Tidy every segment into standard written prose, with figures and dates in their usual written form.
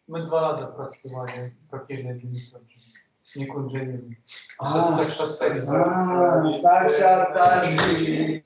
My 2 razy pracowali papiernie dymitryczne. Nie kundzielimy. Przez Saksha 4 Saksha Tanji.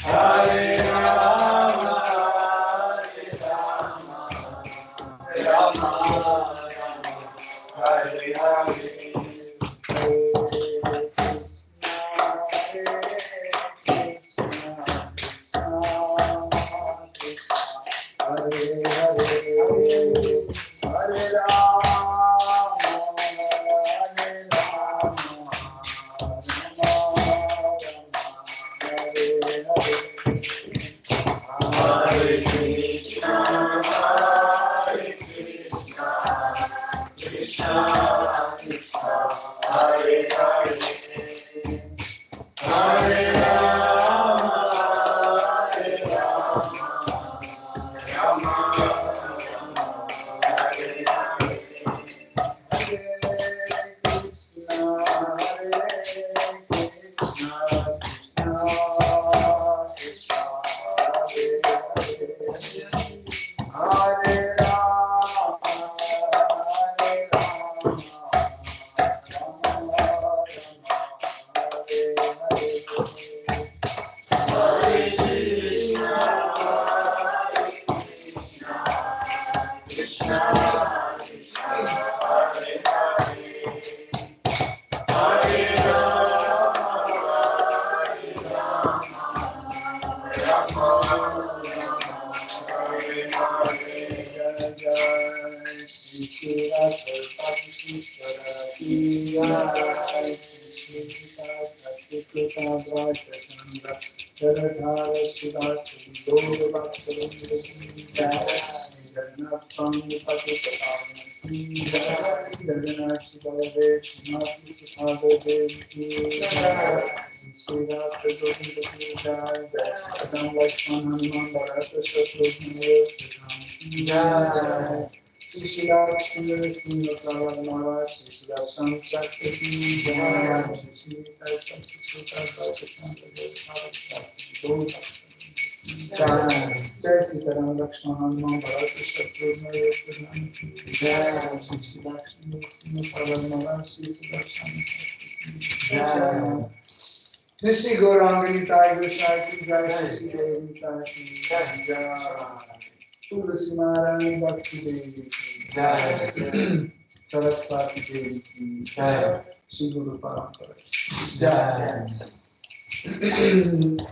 Hare Rama, Rama Rama, Hare Hare. Sri Gauranga Nitai Krishna ki jai, Sri Gauranga Nitai ki jai, Tulsi Narayani Bhakti Devi ki jai, Saraswati Devi ki jai, Sri Guru Parampara ki jai,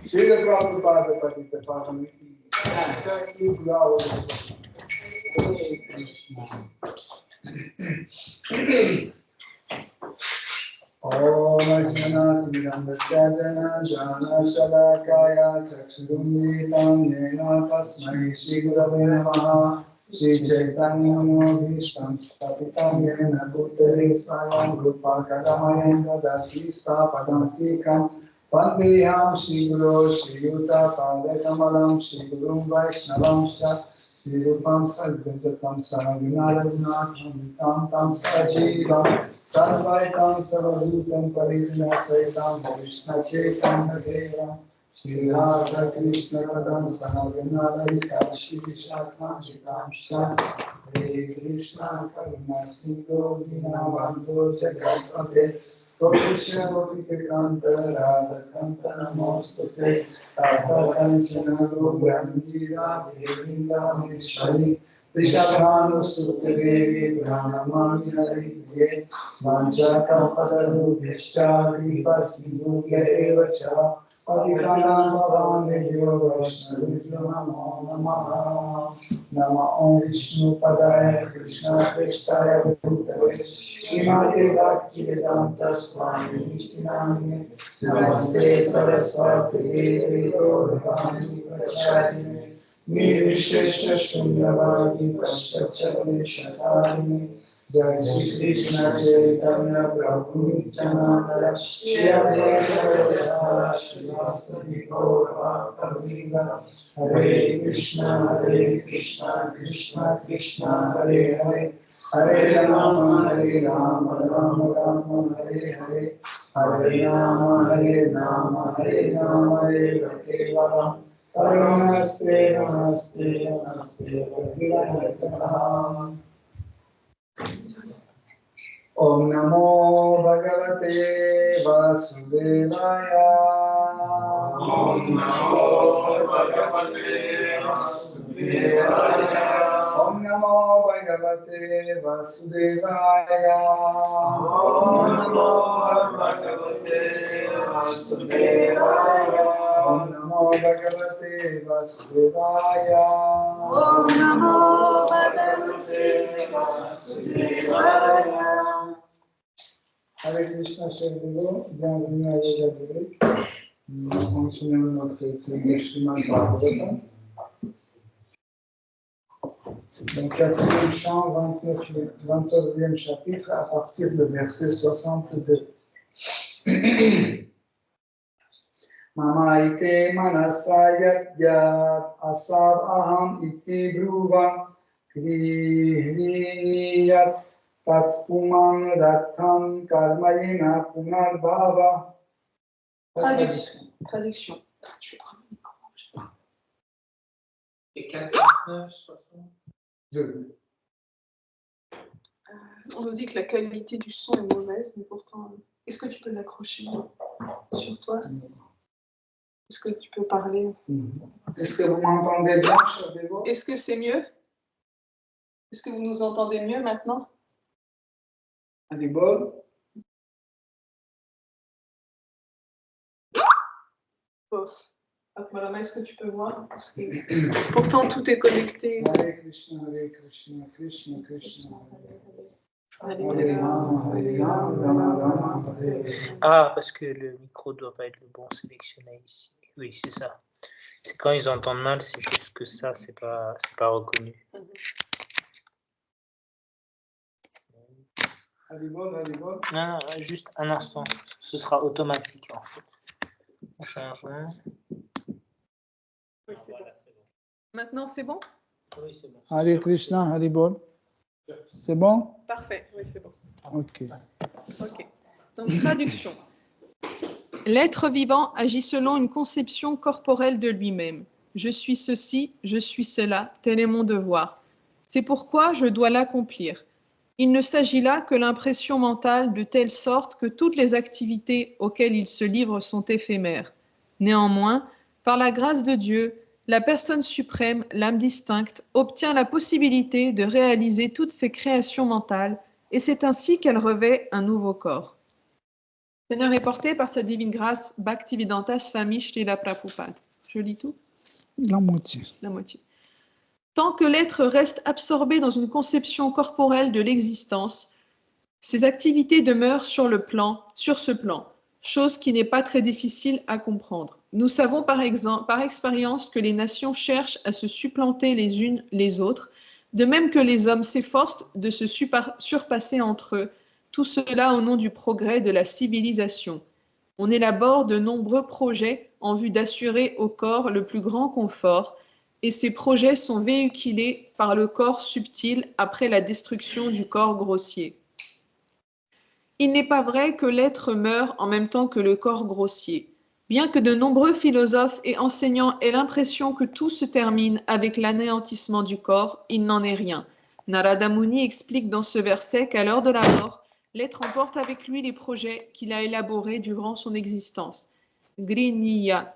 Srila Prabhupada Patita Pavani ki jai, Hare Krishna. Om Ajnana Tirandasya Jana Jana Shalakaya Chakshurumritam Nena Tasmai Shri Gurave Namaha Shri Chaitanya Bhishtam Stapitam Yena Bhutale Swayam Rupa Kadamayan Dadati Stapadantikam Vandeham Shri Guru Shri Yuta Padakamalam Shri Gurum Vaishnavam Shri Rupam Sadgatatam Sarvinaradnatham Tam Tam Sajivam Sarvaitam Sarvabhutam Parijnasaitam Krishna Chaitanya Devam Shri Radha Krishna Radam Sarvinaradika Shri Shakam Jitam Hare Krishna Karuna Sindhu Dinavando Jagatpate Krishna Gopikanta Radha Kanta Namostute Radha Kanchana Goprangira Devinda Mishari Rishabhanu Suttedevi Pranamani Hariye Manchaka Padaru Vishcha Kripa Sindhu Evacha Padikana Bhavane Yoga Vaishnavitya Namo Namaha Nama Om Vishnu Padaya Krishna Prestaya Bhutale Srimati Bhakti Vedanta Swami Nishtinamine Namaste Saraswati Devi Gauravani Pracharine Nirvishesha Shundravadi Paschachari Shatari Jai Shri Krishna Chaitanya Prabhu Nityananda Shri Advaita Shri Vasadi Gaura Kavinda Hare Krishna Krishna Krishna Hare Hare Hare Rama Rama Rama Hare Hare Hare Rama Hare Rama Kevalam Namaste, Namaste, Namaste, Om Namo Bhagavate Vasudevaya. Om Namo Bhagavate Vasudevaya. Om Namo Bhagavate Vasudevaya. Om Namo Bhagavate Vasudevaya. Om Namo Bhagavate Vasudevaya. Om Namo Bhagavate Vasudevaya. Hare Krishna, chers dévots, bienvenue à Yoga Lyrique. Nous continuons notre étude du Srimad Bhagavatam. Donc, quatrième chant, 29e chapitre, à partir du verset 62. Mamaite manasayat asad aham iti bruvam hriyat tatkuman ratham karmayena punarbhava. Traduction. Et 49, 2. On nous dit que la qualité du son est mauvaise, mais pourtant, est-ce que tu peux l'accrocher sur toi? Est-ce que tu peux parler? Est-ce que vous m'entendez bien, cher dévot? Est-ce que c'est mieux? Est-ce que vous nous entendez mieux maintenant? Haribol? Bof. Voilà, est-ce que tu peux voir? Parce que... Pourtant, tout est connecté. Hare Krishna, Krishna Krishna. Ah, parce que le micro doit pas être le bon sélectionné ici. Oui, c'est ça. C'est quand ils entendent mal, c'est juste que ça, c'est pas reconnu. Haribol. Non, juste un instant. Ce sera automatique en fait. On change. Oui, c'est bon. Maintenant, c'est bon? Oui, c'est bon. Hare Krishna, Haribol. C'est bon? Parfait, oui, c'est bon. Ok. Donc, traduction. L'être vivant agit selon une conception corporelle de lui-même. Je suis ceci, je suis cela, tel est mon devoir. C'est pourquoi je dois l'accomplir. Il ne s'agit là que l'impression mentale de telle sorte que toutes les activités auxquelles il se livre sont éphémères. Néanmoins, par la grâce de Dieu, la personne suprême, l'âme distincte, obtient la possibilité de réaliser toutes ses créations mentales et c'est ainsi qu'elle revêt un nouveau corps. L'honneur est porté par sa divine grâce Bhaktivedanta Swami Srila Prabhupada. Je lis tout? La moitié. La moitié. Tant que l'être reste absorbé dans une conception corporelle de l'existence, ses activités demeurent sur ce plan, chose qui n'est pas très difficile à comprendre. Nous savons par expérience que les nations cherchent à se supplanter les unes les autres, de même que les hommes s'efforcent de se surpasser entre eux, tout cela au nom du progrès de la civilisation. On élabore de nombreux projets en vue d'assurer au corps le plus grand confort, et ces projets sont véhiculés par le corps subtil après la destruction du corps grossier. Il n'est pas vrai que l'être meurt en même temps que le corps grossier. Bien que de nombreux philosophes et enseignants aient l'impression que tout se termine avec l'anéantissement du corps, il n'en est rien. Narada Muni explique dans ce verset qu'à l'heure de la mort, l'être emporte avec lui les projets qu'il a élaborés durant son existence, Griniyat,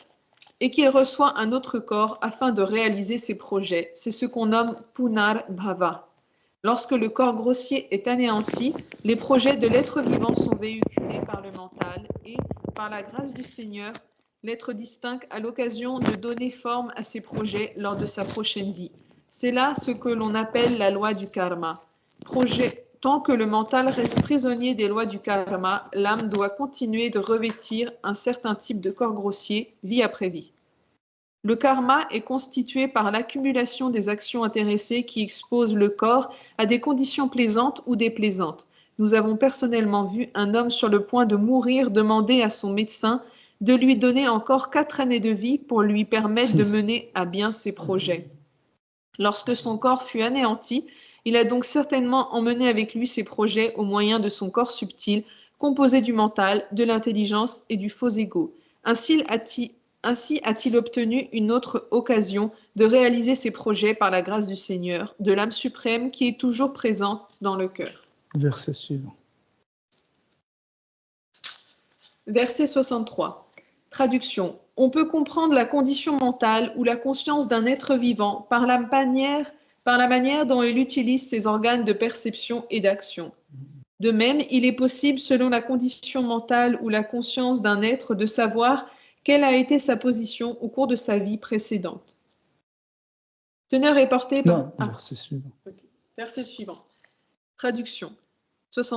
et qu'il reçoit un autre corps afin de réaliser ses projets. C'est ce qu'on nomme Punar Bhava. Lorsque le corps grossier est anéanti, les projets de l'être vivant sont véhiculés par le mental et, par la grâce du Seigneur, l'être distinct a l'occasion de donner forme à ses projets lors de sa prochaine vie. C'est là ce que l'on appelle la loi du karma. Tant que le mental reste prisonnier des lois du karma, l'âme doit continuer de revêtir un certain type de corps grossier, vie après vie. Le karma est constitué par l'accumulation des actions intéressées qui exposent le corps à des conditions plaisantes ou déplaisantes. Nous avons personnellement vu un homme sur le point de mourir demander à son médecin de lui donner encore 4 années de vie pour lui permettre de mener à bien ses projets. Lorsque son corps fut anéanti, il a donc certainement emmené avec lui ses projets au moyen de son corps subtil, composé du mental, de l'intelligence et du faux ego. Ainsi a-t-il obtenu une autre occasion de réaliser ses projets par la grâce du Seigneur, de l'âme suprême qui est toujours présente dans le cœur. Verset suivant. Verset 63. Traduction. On peut comprendre la condition mentale ou la conscience d'un être vivant par la manière dont il utilise ses organes de perception et d'action. De même, il est possible, selon la condition mentale ou la conscience d'un être, de savoir quelle a été sa position au cours de sa vie précédente. Teneur est portée par... Non, verset suivant. Okay. Verset suivant. Traduction.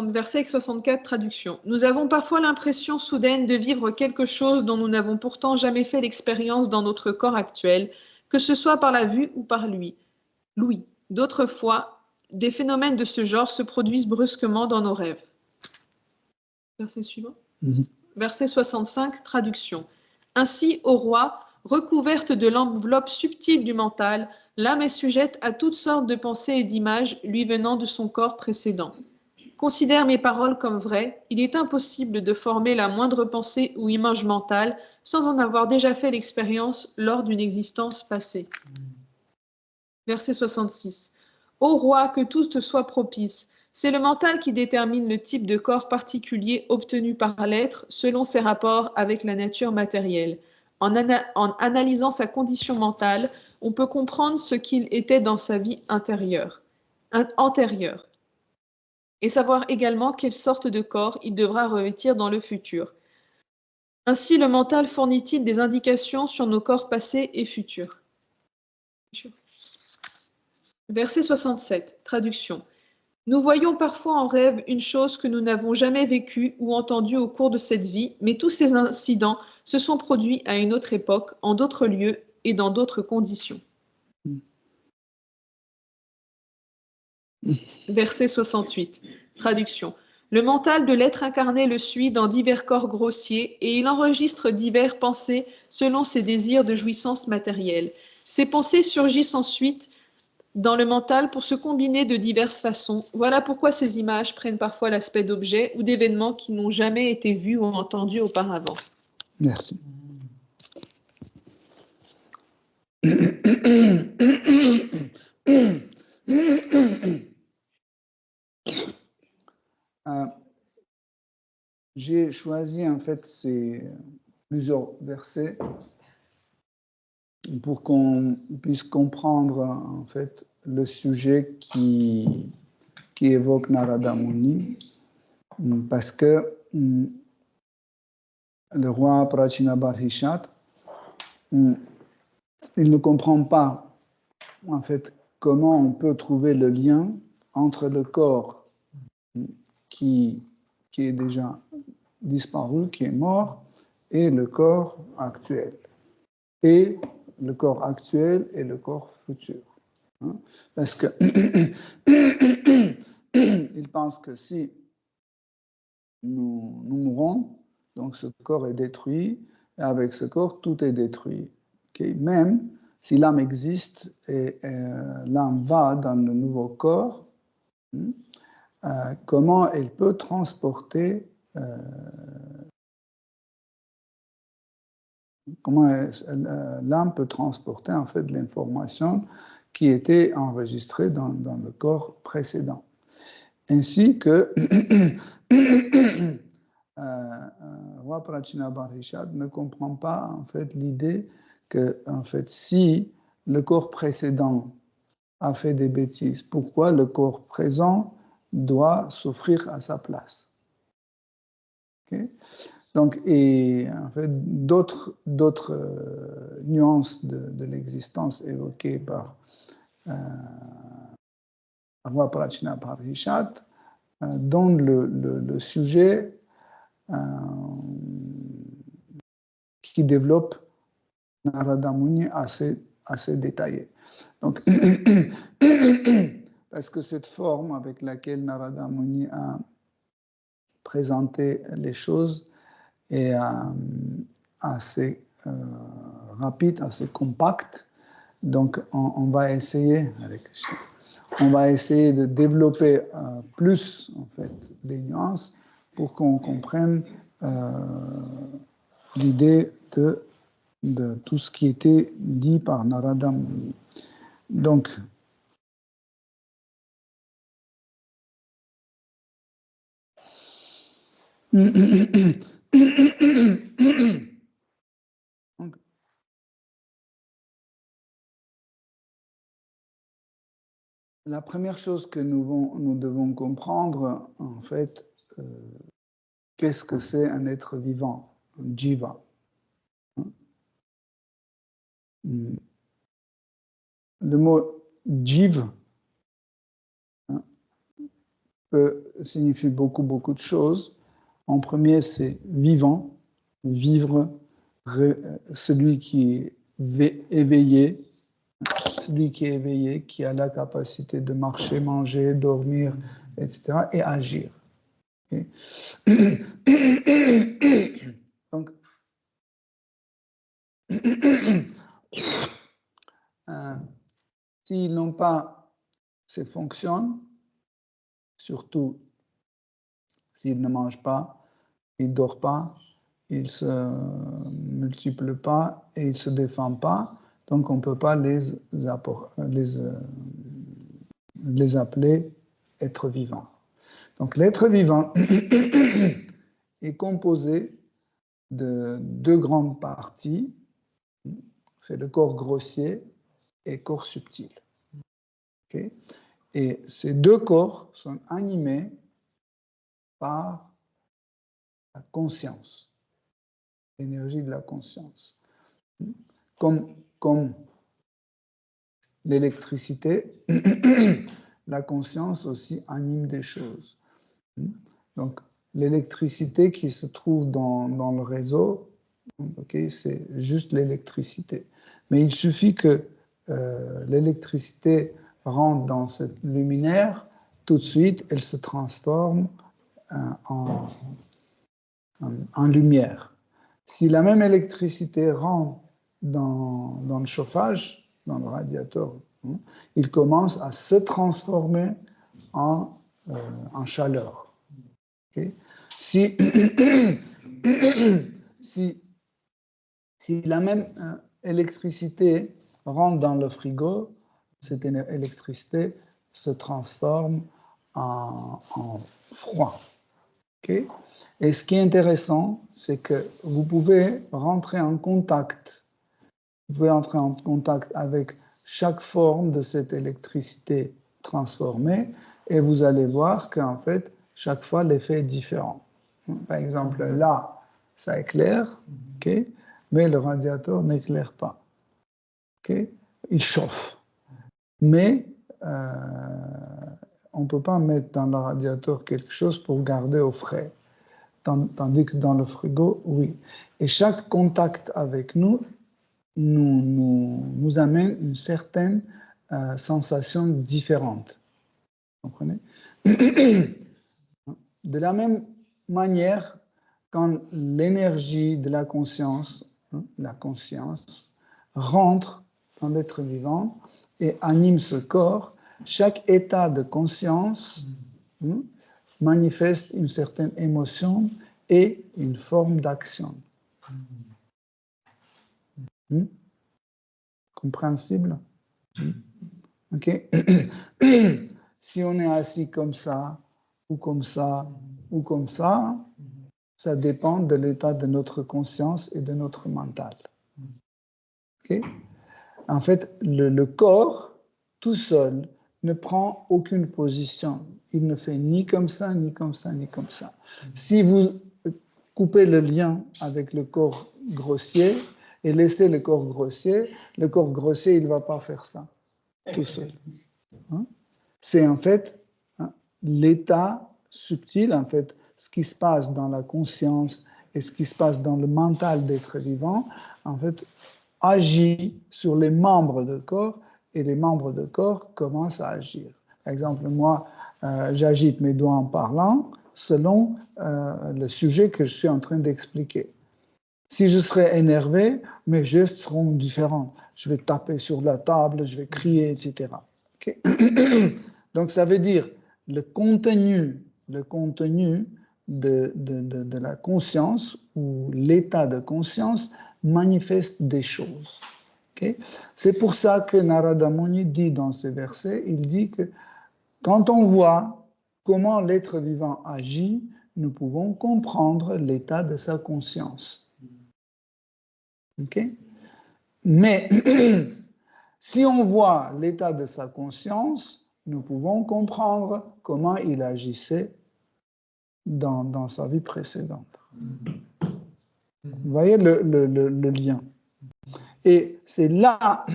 Verset 64, traduction. Nous avons parfois l'impression soudaine de vivre quelque chose dont nous n'avons pourtant jamais fait l'expérience dans notre corps actuel, que ce soit par la vue ou par l'ouïe. D'autres fois, des phénomènes de ce genre se produisent brusquement dans nos rêves. Verset suivant. Verset 65, traduction. Ainsi, ô roi, recouverte de l'enveloppe subtile du mental, l'âme est sujette à toutes sortes de pensées et d'images lui venant de son corps précédent. Considère mes paroles comme vraies, il est impossible de former la moindre pensée ou image mentale sans en avoir déjà fait l'expérience lors d'une existence passée. Verset 66. Ô roi, que tout te soit propice. C'est le mental qui détermine le type de corps particulier obtenu par l'être selon ses rapports avec la nature matérielle. En analysant sa condition mentale, on peut comprendre ce qu'il était dans sa vie antérieure. Et savoir également quelle sorte de corps il devra revêtir dans le futur. Ainsi, le mental fournit-il des indications sur nos corps passés et futurs. Verset 67, traduction. Nous voyons parfois en rêve une chose que nous n'avons jamais vécue ou entendue au cours de cette vie, mais tous ces incidents se sont produits à une autre époque, en d'autres lieux et dans d'autres conditions. Verset 68, traduction. Le mental de l'être incarné le suit dans divers corps grossiers et il enregistre divers pensées selon ses désirs de jouissance matérielle. Ces pensées surgissent ensuite dans le mental pour se combiner de diverses façons. Voilà pourquoi ces images prennent parfois l'aspect d'objets ou d'événements qui n'ont jamais été vus ou entendus auparavant. Merci. J'ai choisi en fait plusieurs versets pour qu'on puisse comprendre en fait le sujet qui évoque Narada Muni, parce que le roi Prachinabarhishat, il ne comprend pas en fait comment on peut trouver le lien entre le corps qui est déjà disparu, qui est mort, et le corps actuel. Et le corps actuel et le corps futur. Parce que il pense que si nous mourons, donc ce corps est détruit, et avec ce corps, tout est détruit. Okay? Même si l'âme existe et l'âme va dans le nouveau corps, comment elle peut transporter comment l'âme peut transporter en fait l'information qui était enregistrée dans le corps précédent. Ainsi que roi Prachinabarhishat ne comprend pas en fait l'idée que en fait si le corps précédent a fait des bêtises, pourquoi le corps présent doit souffrir à sa place. Okay? Donc, et en fait, d'autres nuances de l'existence évoquées par roi Prachinabarhishat donnent le sujet qui développe Narada Muni assez détaillé. Donc, parce que cette forme avec laquelle Narada Muni a présenté les choses est assez rapide, assez compacte. Donc, on va essayer de développer plus en fait les nuances pour qu'on comprenne l'idée de tout ce qui était dit par Narada Muni. Donc, donc la première chose que nous devons comprendre, en fait, qu'est-ce que c'est un être vivant, un jiva. Le mot jiv peut signifier beaucoup de choses. En premier, c'est vivant, vivre, celui qui est éveillé, qui a la capacité de marcher, manger, dormir, etc., et agir. Okay. Donc, s'ils n'ont pas ces fonctions, surtout s'ils ne mangent pas, ils ne dorment pas, ils ne se multiplient pas et ils ne se défendent pas, donc on ne peut pas les appeler êtres vivants. Donc l'être vivant est composé de deux grandes parties, c'est le corps grossier et le corps subtil. Okay? Et ces deux corps sont animés par la conscience, l'énergie de la conscience. Comme l'électricité, la conscience aussi anime des choses. Donc, l'électricité qui se trouve dans le réseau, okay, c'est juste l'électricité. Mais il suffit que l'électricité rentre dans cette luminaire, tout de suite, elle se transforme en lumière. Si la même électricité rentre dans le chauffage, dans le radiateur, il commence à se transformer en chaleur. Okay? Si la même électricité rentre dans le frigo, cette électricité se transforme en froid. Okay? Et ce qui est intéressant, c'est que vous pouvez rentrer en contact avec chaque forme de cette électricité transformée et vous allez voir qu'en fait, chaque fois, l'effet est différent. Par exemple, là, ça éclaire, okay, mais le radiateur n'éclaire pas. Okay? Il chauffe. Mais on ne peut pas mettre dans le radiateur quelque chose pour garder au frais. Tandis que dans le frigo, oui. Et chaque contact avec nous amène une certaine sensation différente. Vous comprenez? De la même manière, quand l'énergie de la conscience rentre dans l'être vivant et anime ce corps, chaque état de conscience manifeste une certaine émotion et une forme d'action. Compréhensible? Ok. Si on est assis comme ça, ou comme ça, ou comme ça, ça dépend de l'état de notre conscience et de notre mental. Okay? En fait, le corps, tout seul, ne prend aucune position. Il ne fait ni comme ça, ni comme ça, ni comme ça. Si vous coupez le lien avec le corps grossier et laissez le corps grossier, il ne va pas faire ça, tout seul. C'est en fait l'état subtil, en fait, ce qui se passe dans la conscience et ce qui se passe dans le mental d'être vivant, en fait, agit sur les membres du corps et les membres du corps commencent à agir. Par exemple, moi, j'agite mes doigts en parlant selon le sujet que je suis en train d'expliquer. Si je serais énervé, mes gestes seront différents. Je vais taper sur la table, je vais crier, etc. Okay? Donc, ça veut dire le contenu de la conscience ou l'état de conscience manifeste des choses. Okay? C'est pour ça que Narada Muni dit dans ces versets, il dit que quand on voit comment l'être vivant agit, nous pouvons comprendre l'état de sa conscience. Okay? Mais si on voit l'état de sa conscience, nous pouvons comprendre comment il agissait dans sa vie précédente. Vous voyez le lien. Et c'est là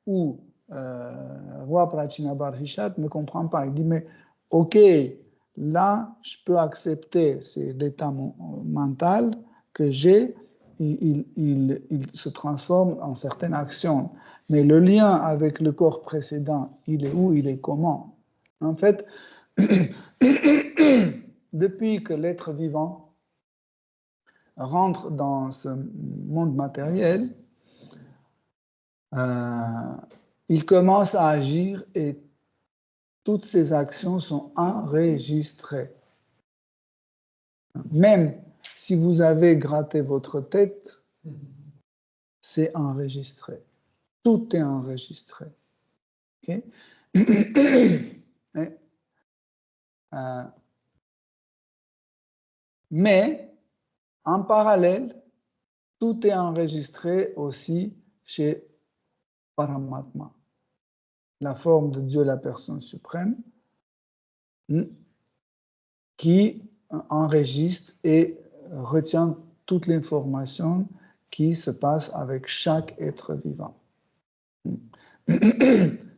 où roi Prachinabarhishat ne comprend pas. Il dit, mais ok, là, je peux accepter, c'est l'état mental que j'ai, il se transforme en certaines actions. Mais le lien avec le corps précédent, il est où, il est comment? En fait, depuis que l'être vivant rentre dans ce monde matériel, il commence à agir et toutes ces actions sont enregistrées. Même si vous avez gratté votre tête, c'est enregistré. Tout est enregistré. Okay? Mais, en parallèle, tout est enregistré aussi chez Paramatma, la forme de Dieu, la personne suprême, qui enregistre et retient toute l'information qui se passe avec chaque être vivant.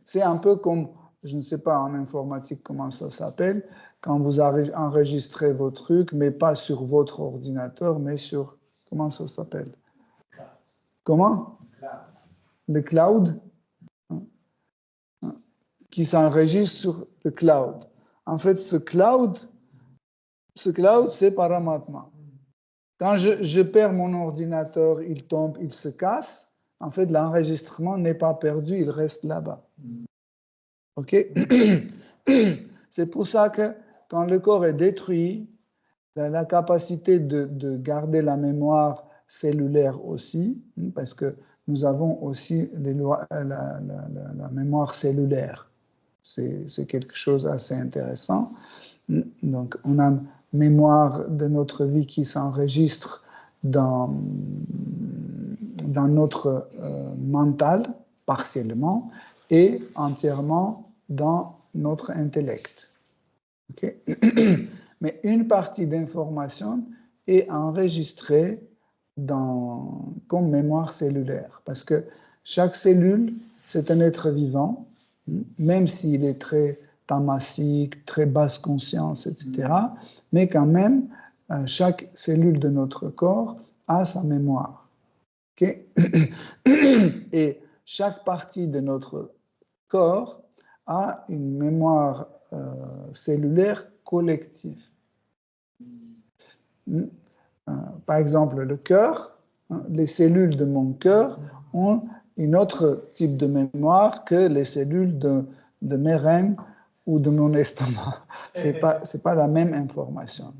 C'est un peu comme, je ne sais pas en informatique comment ça s'appelle, quand vous enregistrez vos trucs, mais pas sur votre ordinateur, mais sur, comment ça s'appelle? Comment? Le cloud, qui s'enregistre sur le cloud. En fait, ce cloud, c'est Paramatma. Quand je perds mon ordinateur, il tombe, il se casse, en fait, l'enregistrement n'est pas perdu, il reste là-bas. OK? C'est pour ça que quand le corps est détruit, la capacité de garder la mémoire cellulaire aussi, parce que nous avons aussi la mémoire cellulaire. C'est quelque chose d'assez intéressant. Donc, on a une mémoire de notre vie qui s'enregistre dans notre mental, partiellement, et entièrement dans notre intellect. Okay? Mais une partie d'information est enregistrée comme mémoire cellulaire, parce que chaque cellule, c'est un être vivant, même s'il est très tamasique, très basse conscience, etc., mais quand même, chaque cellule de notre corps a sa mémoire. Okay? Et chaque partie de notre corps a une mémoire cellulaire collective. Par exemple, le cœur, les cellules de mon cœur ont un autre type de mémoire que les cellules de mes reins ou de mon estomac. C'est pas la même information.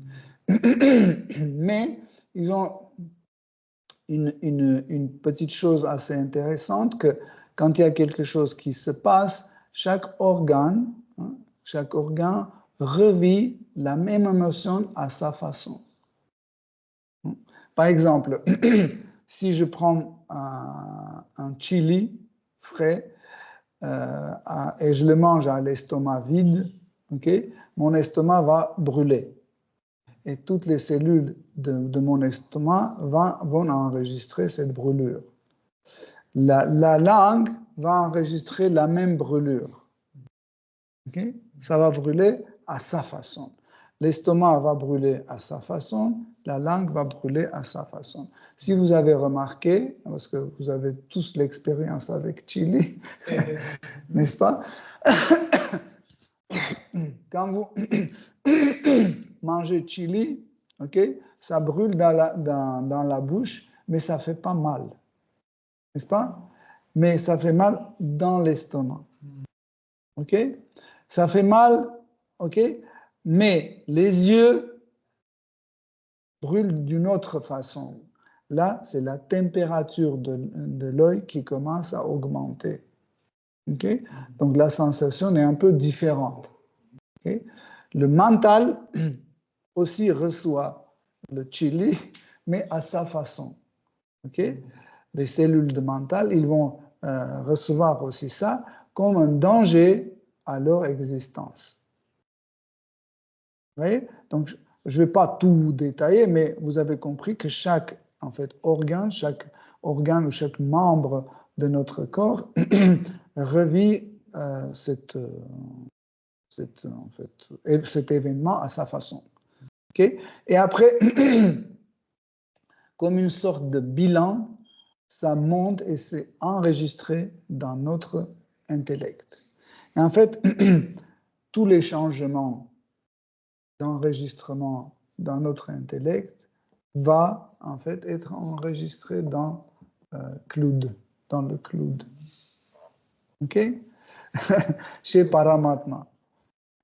Mais ils ont une petite chose assez intéressante, que quand il y a quelque chose qui se passe, chaque organe revit la même émotion à sa façon. Par exemple, si je prends un chili frais et je le mange à l'estomac vide, okay, mon estomac va brûler. Et toutes les cellules de mon estomac vont enregistrer cette brûlure. La langue va enregistrer la même brûlure. Okay? Ça va brûler à sa façon. L'estomac va brûler à sa façon, la langue va brûler à sa façon. Si vous avez remarqué, parce que vous avez tous l'expérience avec chili, n'est-ce pas? Quand vous mangez chili, okay, ça brûle dans la bouche, mais ça ne fait pas mal, n'est-ce pas? Mais ça fait mal dans l'estomac. OK? Ça fait mal, OK? Mais les yeux brûlent d'une autre façon. Là, c'est la température de l'œil qui commence à augmenter. Okay? Donc la sensation est un peu différente. Okay? Le mental aussi reçoit le chili, mais à sa façon. Okay? Les cellules de mental, ils vont recevoir aussi ça comme un danger à leur existence. Vous voyez? Donc, je ne vais pas tout détailler, mais vous avez compris que chaque organe ou chaque membre de notre corps revit cet événement à sa façon. Okay? Et après, comme une sorte de bilan, ça monte et c'est enregistré dans notre intellect. Et en fait, tous les changements d'enregistrement dans notre intellect va en fait être enregistré dans dans le cloud. OK? Chez Paramatma.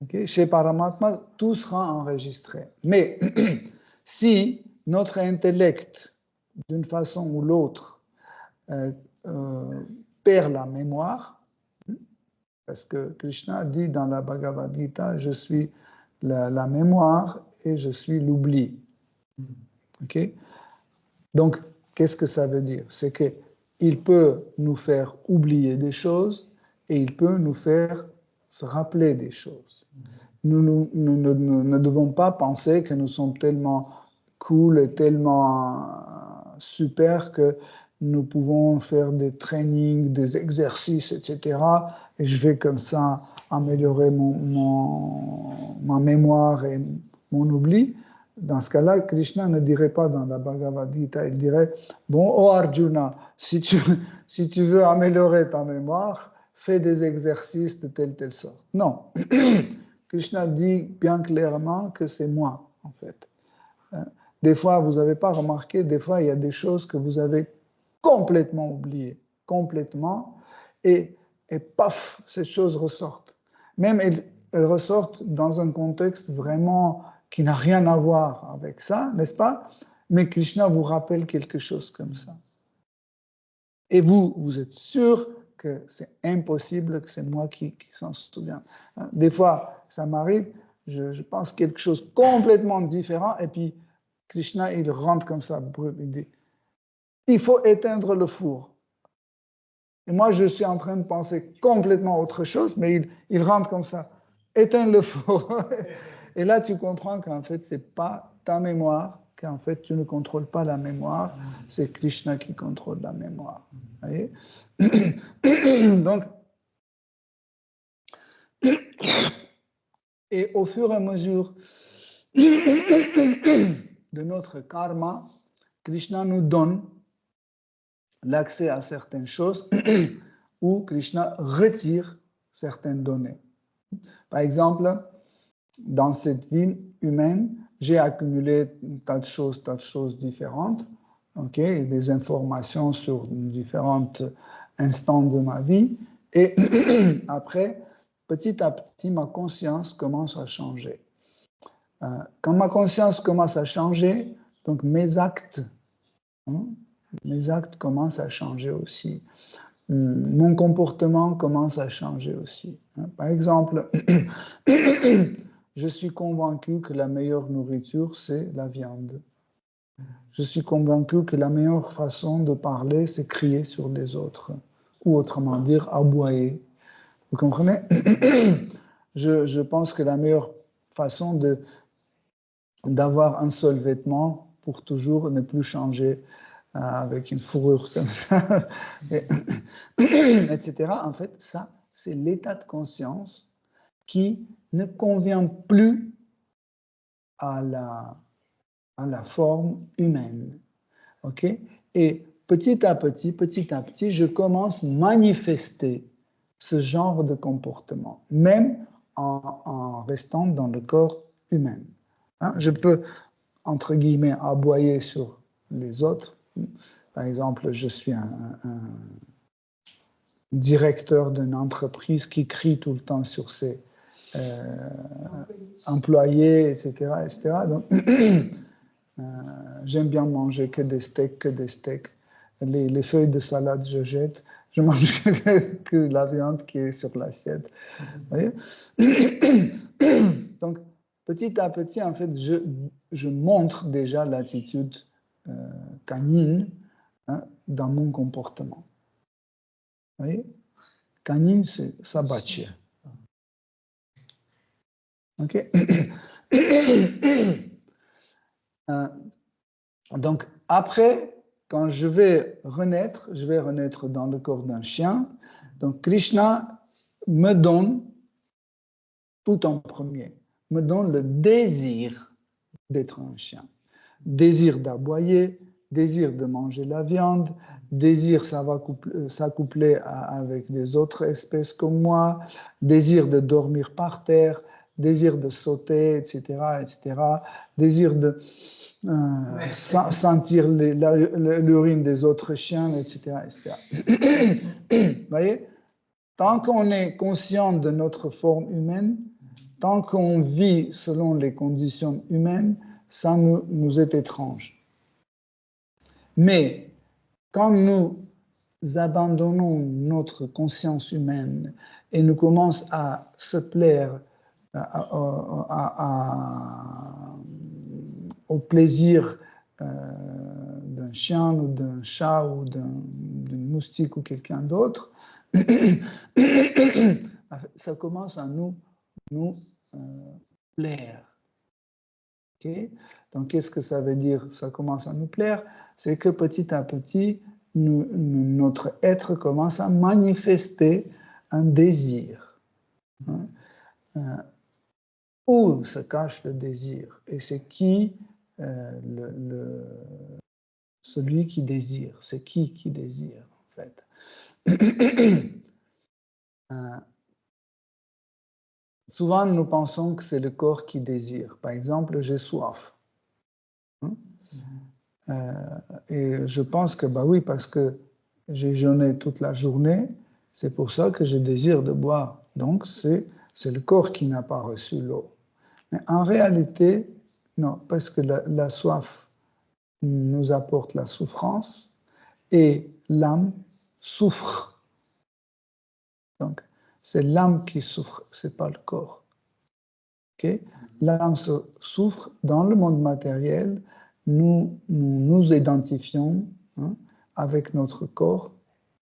Okay? Chez Paramatma, tout sera enregistré. Mais si notre intellect, d'une façon ou l'autre, perd la mémoire, parce que Krishna dit dans la Bhagavad Gita, je suis la mémoire et je suis l'oubli. Okay? Donc, qu'est-ce que ça veut dire? C'est qu'il peut nous faire oublier des choses et il peut nous faire se rappeler des choses. Nous ne devons pas penser que nous sommes tellement cool et tellement super que nous pouvons faire des trainings, des exercices, etc. Et je vais comme ça améliorer ma mémoire et mon oubli. Dans ce cas-là, Krishna ne dirait pas dans la Bhagavad Gita, il dirait, bon, oh Arjuna, si tu veux améliorer ta mémoire, fais des exercices de telle sorte. Non. Krishna dit bien clairement que c'est moi, en fait. Des fois, vous n'avez pas remarqué, des fois, il y a des choses que vous avez complètement oubliées, complètement, et paf, ces choses ressortent. Même elles ressortent dans un contexte vraiment qui n'a rien à voir avec ça, n'est-ce pas? Mais Krishna vous rappelle quelque chose comme ça. Et vous êtes sûr que c'est impossible que c'est moi qui s'en souviens. Des fois, ça m'arrive, je pense quelque chose complètement différent, et puis Krishna, il rentre comme ça, il dit, il faut éteindre le four. Et moi, je suis en train de penser complètement autre chose, mais il rentre comme ça, éteins le four. Et là, tu comprends qu'en fait, ce n'est pas ta mémoire, qu'en fait, tu ne contrôles pas la mémoire, c'est Krishna qui contrôle la mémoire. Vous voyez? Donc, et au fur et à mesure de notre karma, Krishna nous donne l'accès à certaines choses ou Krishna retire certaines données. Par exemple, dans cette vie humaine, j'ai accumulé tas de choses différentes, okay, des informations sur différents instants de ma vie, et après, petit à petit, ma conscience commence à changer. Quand ma conscience commence à changer, donc mes actes commencent à changer aussi. Mon comportement commence à changer aussi. Par exemple, je suis convaincu que la meilleure nourriture, c'est la viande. Je suis convaincu que la meilleure façon de parler, c'est crier sur les autres, ou autrement dire, aboyer. Vous comprenez? Je pense que la meilleure façon d'avoir un seul vêtement pour toujours, ne plus changer avec une fourrure comme ça, etc. En fait, ça, c'est l'état de conscience qui ne convient plus à la forme humaine. Okay? Et petit à petit, je commence à manifester ce genre de comportement, même en restant dans le corps humain. Je peux, entre guillemets, aboyer sur les autres. Par exemple, je suis un directeur d'une entreprise qui crie tout le temps sur ses employés, etc. Donc, j'aime bien manger que des steaks. Les feuilles de salade, je jette. Je mange que la viande qui est sur l'assiette. Donc, petit à petit, en fait, je montre déjà l'attitude canine dans mon comportement. Vous voyez? Canine, c'est sabatier. Ok. Donc, après, quand je vais renaître dans le corps d'un chien. Donc, Krishna me donne, tout en premier, me donne le désir d'être un chien. Désir d'aboyer, désir de manger la viande, désir s'accoupler avec des autres espèces comme moi, désir de dormir par terre, désir de sauter, etc., etc., désir de sentir l'urine des autres chiens, etc., etc. Vous voyez, tant qu'on est conscient de notre forme humaine, tant qu'on vit selon les conditions humaines, ça nous est étrange. Mais quand nous abandonnons notre conscience humaine et nous commençons à se plaire au plaisir d'un chien ou d'un chat ou d'une moustique ou quelqu'un d'autre, ça commence à nous plaire. Okay? Donc, qu'est-ce que ça veut dire? Ça commence à nous plaire. C'est que petit à petit, notre être commence à manifester un désir. Hein? Où se cache le désir? Et c'est qui celui qui désire? C'est qui désire, en fait? Souvent, nous pensons que c'est le corps qui désire. Par exemple, j'ai soif. Et je pense que, bah oui, parce que j'ai jeûné toute la journée, c'est pour ça que je désire de boire. Donc, c'est le corps qui n'a pas reçu l'eau. Mais en réalité, non, parce que la soif nous apporte la souffrance et l'âme souffre. Donc, c'est l'âme qui souffre, c'est pas le corps. Okay? L'âme souffre dans le monde matériel. Nous identifions avec notre corps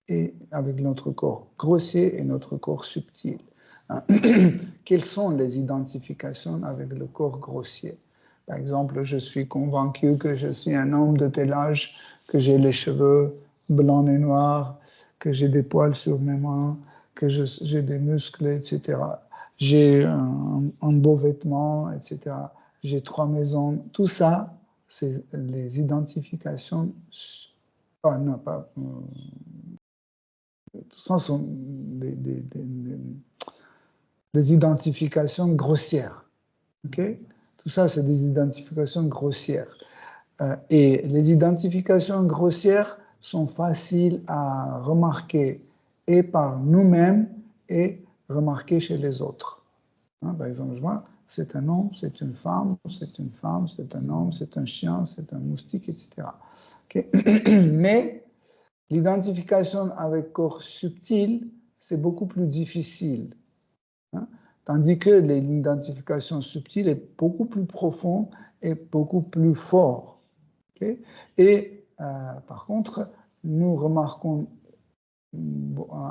et avec notre corps grossier et notre corps subtil. Quelles sont les identifications avec le corps grossier? Par exemple, je suis convaincu que je suis un homme de tel âge, que j'ai les cheveux blancs et noirs, que j'ai des poils sur mes mains, que j'ai des muscles, etc. J'ai un beau vêtement, etc. J'ai 3 maisons. Tout ça, c'est les identifications. Ah, non, pas. Tout ça sont des identifications grossières. Okay? Tout ça, c'est des identifications grossières. Et les identifications grossières sont faciles à remarquer et par nous-mêmes et remarquer chez les autres. Hein, par exemple, je vois, c'est un homme, c'est une femme, c'est une femme, c'est un homme, c'est un chien, c'est un moustique, etc. Okay? Mais l'identification avec corps subtil, c'est beaucoup plus difficile. Hein? Tandis que l'identification subtile est beaucoup plus profonde et beaucoup plus fort. Okay? Et par contre, nous remarquons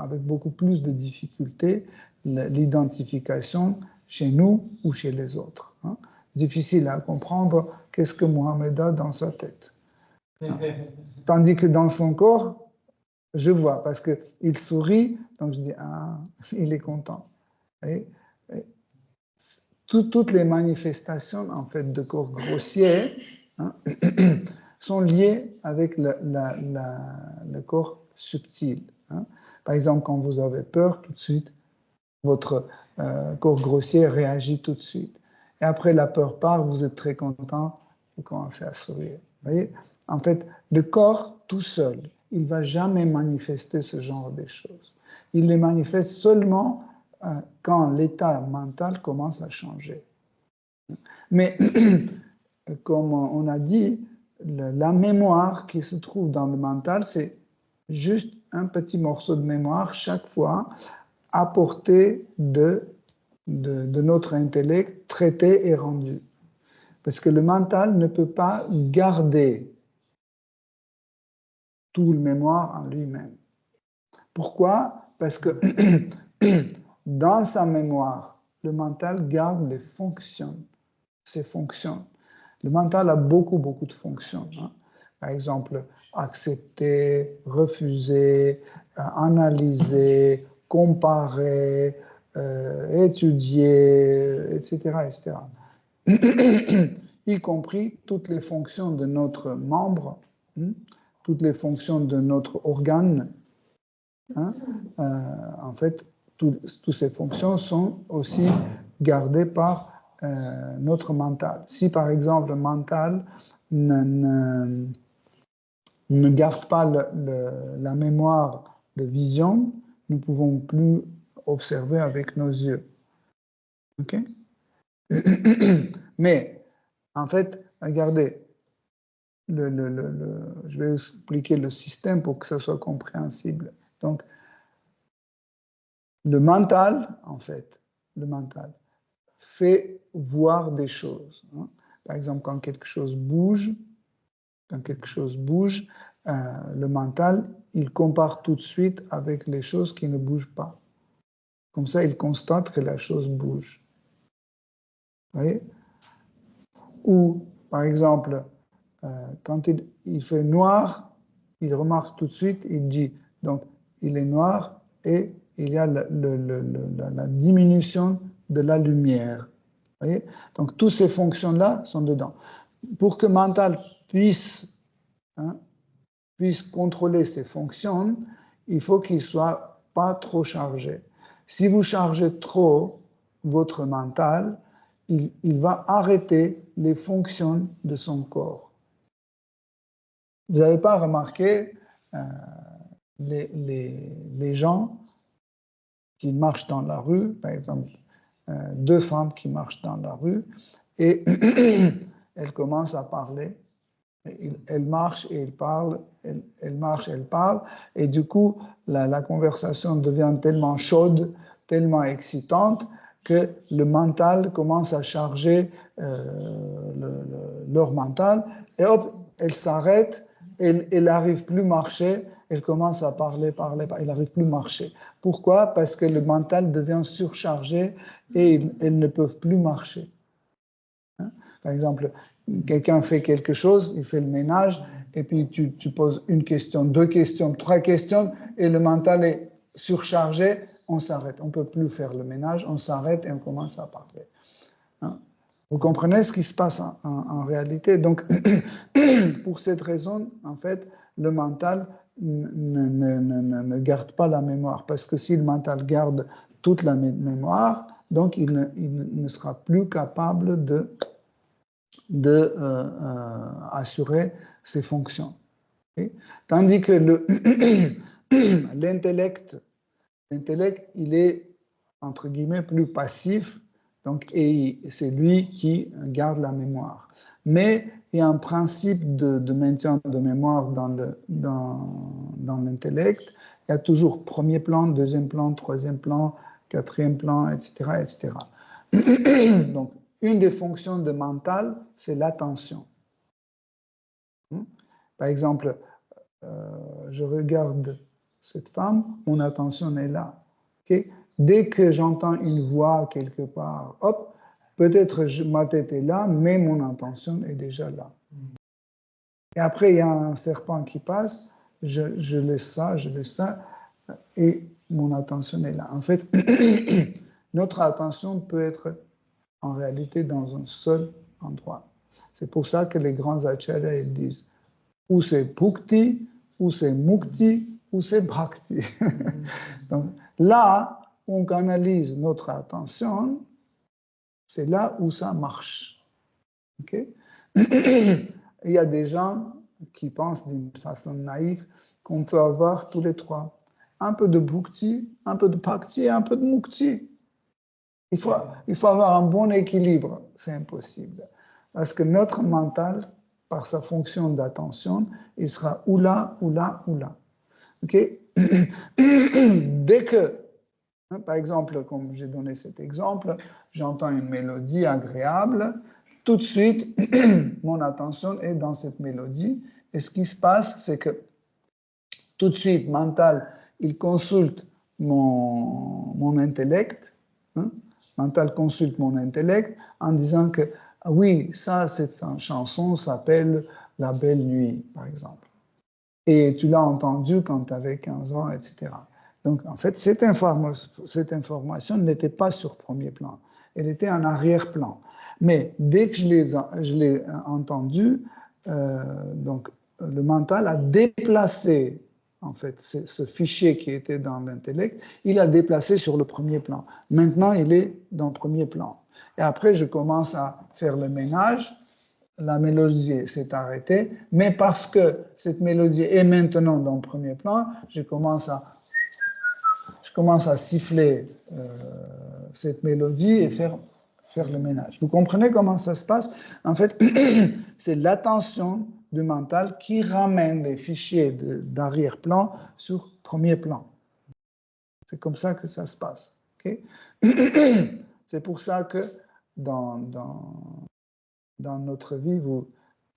avec beaucoup plus de difficulté l'identification chez nous ou chez les autres. Hein? Difficile à comprendre qu'est-ce que Mohamed a dans sa tête. Hein? Tandis que dans son corps, je vois, parce qu'il sourit, donc je dis, ah, il est content. Et toutes les manifestations en fait, de corps grossier hein, sont liées avec le corps subtil. Hein. Par exemple, quand vous avez peur, tout de suite, votre corps grossier réagit tout de suite. Et après la peur part, vous êtes très content, vous commencez à sourire. Vous voyez? En fait, le corps tout seul, il ne va jamais manifester ce genre de choses. Il les manifeste seulement quand l'état mental commence à changer. Mais comme on a dit, la mémoire qui se trouve dans le mental, c'est juste un petit morceau de mémoire chaque fois à portée de notre intellect traité et rendu. Parce que le mental ne peut pas garder tout le mémoire en lui-même. Pourquoi? Parce que dans sa mémoire le mental garde les fonctions, ses fonctions. Le mental a beaucoup de fonctions. Hein. Par exemple, accepter, refuser, analyser, comparer, étudier, etc., y compris toutes les fonctions de notre membre, toutes les fonctions de notre organe. Hein, en fait, toutes ces fonctions sont aussi gardées par notre mental. Si par exemple le mental ne garde pas la mémoire de vision, nous ne pouvons plus observer avec nos yeux. OK? Mais, en fait, regardez, je vais expliquer le système pour que ça soit compréhensible. Donc, le mental, en fait, le mental fait voir des choses. Hein. Par exemple, quand quelque chose bouge, le mental, il compare tout de suite avec les choses qui ne bougent pas. Comme ça, il constate que la chose bouge. Vous voyez? Ou, par exemple, quand il fait noir, il remarque tout de suite, il dit, donc, il est noir et il y a la diminution de la lumière. Vous voyez? Donc, toutes ces fonctions-là sont dedans. Pour que le mental puisse contrôler ces fonctions, il faut qu'il ne soit pas trop chargé. Si vous chargez trop votre mental, il va arrêter les fonctions de son corps. Vous n'avez pas remarqué les gens qui marchent dans la rue, par exemple, deux femmes qui marchent dans la rue, et elles commencent à parler. Elle marche et elle parle, elle marche et elle parle, et du coup, la conversation devient tellement chaude, tellement excitante, que le mental commence à charger leur mental, et hop, elle s'arrête, elle n'arrive plus à marcher, elle commence à parler, elle n'arrive plus à marcher. Pourquoi? Parce que le mental devient surchargé et elles ne peuvent plus marcher. Hein? Par exemple, quelqu'un fait quelque chose, il fait le ménage, et puis tu poses une question, deux questions, trois questions, et le mental est surchargé, on s'arrête. On ne peut plus faire le ménage, on s'arrête et on commence à parler. Hein? Vous comprenez ce qui se passe en réalité? Donc, pour cette raison, en fait, le mental ne garde pas la mémoire, parce que si le mental garde toute la mémoire, donc il ne sera plus capable de assurer ses fonctions. Okay? Tandis que l'intellect, il est, entre guillemets, plus passif, donc, et c'est lui qui garde la mémoire. Mais il y a un principe de maintien de mémoire dans l'intellect. Il y a toujours premier plan, deuxième plan, troisième plan, quatrième plan, etc., etc. Donc, une des fonctions de mental, c'est l'attention. Par exemple, je regarde cette femme, mon attention est là. Okay? Dès que j'entends une voix quelque part, hop, peut-être ma tête est là, mais mon attention est déjà là. Et après, il y a un serpent qui passe, je laisse ça, et mon attention est là. En fait, notre attention peut être en réalité dans un seul endroit. C'est pour ça que les grands acharyas ils disent ou c'est bhukti, ou c'est mukti, ou c'est bhakti. Donc là où on canalise notre attention, c'est là où ça marche. Okay? Il y a des gens qui pensent d'une façon naïve qu'on peut avoir tous les trois. Un peu de bhukti, un peu de bhakti et un peu de mukti. Il faut avoir un bon équilibre. C'est impossible. Parce que notre mental, par sa fonction d'attention, il sera ou là, ou là, ou là. Okay? Dès que, par exemple, comme j'ai donné cet exemple, j'entends une mélodie agréable, tout de suite, mon attention est dans cette mélodie. Et ce qui se passe, c'est que tout de suite, mental, il consulte mon intellect. mental consulte mon intellect en disant que, ah oui, ça, cette chanson s'appelle La Belle Nuit, par exemple. Et tu l'as entendu quand tu avais 15 ans, etc. Donc, en fait, cette information n'était pas sur premier plan. Elle était en arrière-plan. Mais dès que je l'ai entendu, donc, le mental a déplacé, en fait, ce fichier qui était dans l'intellect, il a déplacé sur le premier plan. Maintenant, il est dans le premier plan. Et après, je commence à faire le ménage. La mélodie s'est arrêtée, mais parce que cette mélodie est maintenant dans le premier plan, je commence à siffler cette mélodie et faire le ménage. Vous comprenez comment ça se passe? En fait, c'est l'attention du mental qui ramène les fichiers d'arrière-plan sur premier plan. C'est comme ça que ça se passe. Okay? C'est pour ça que dans notre vie, vous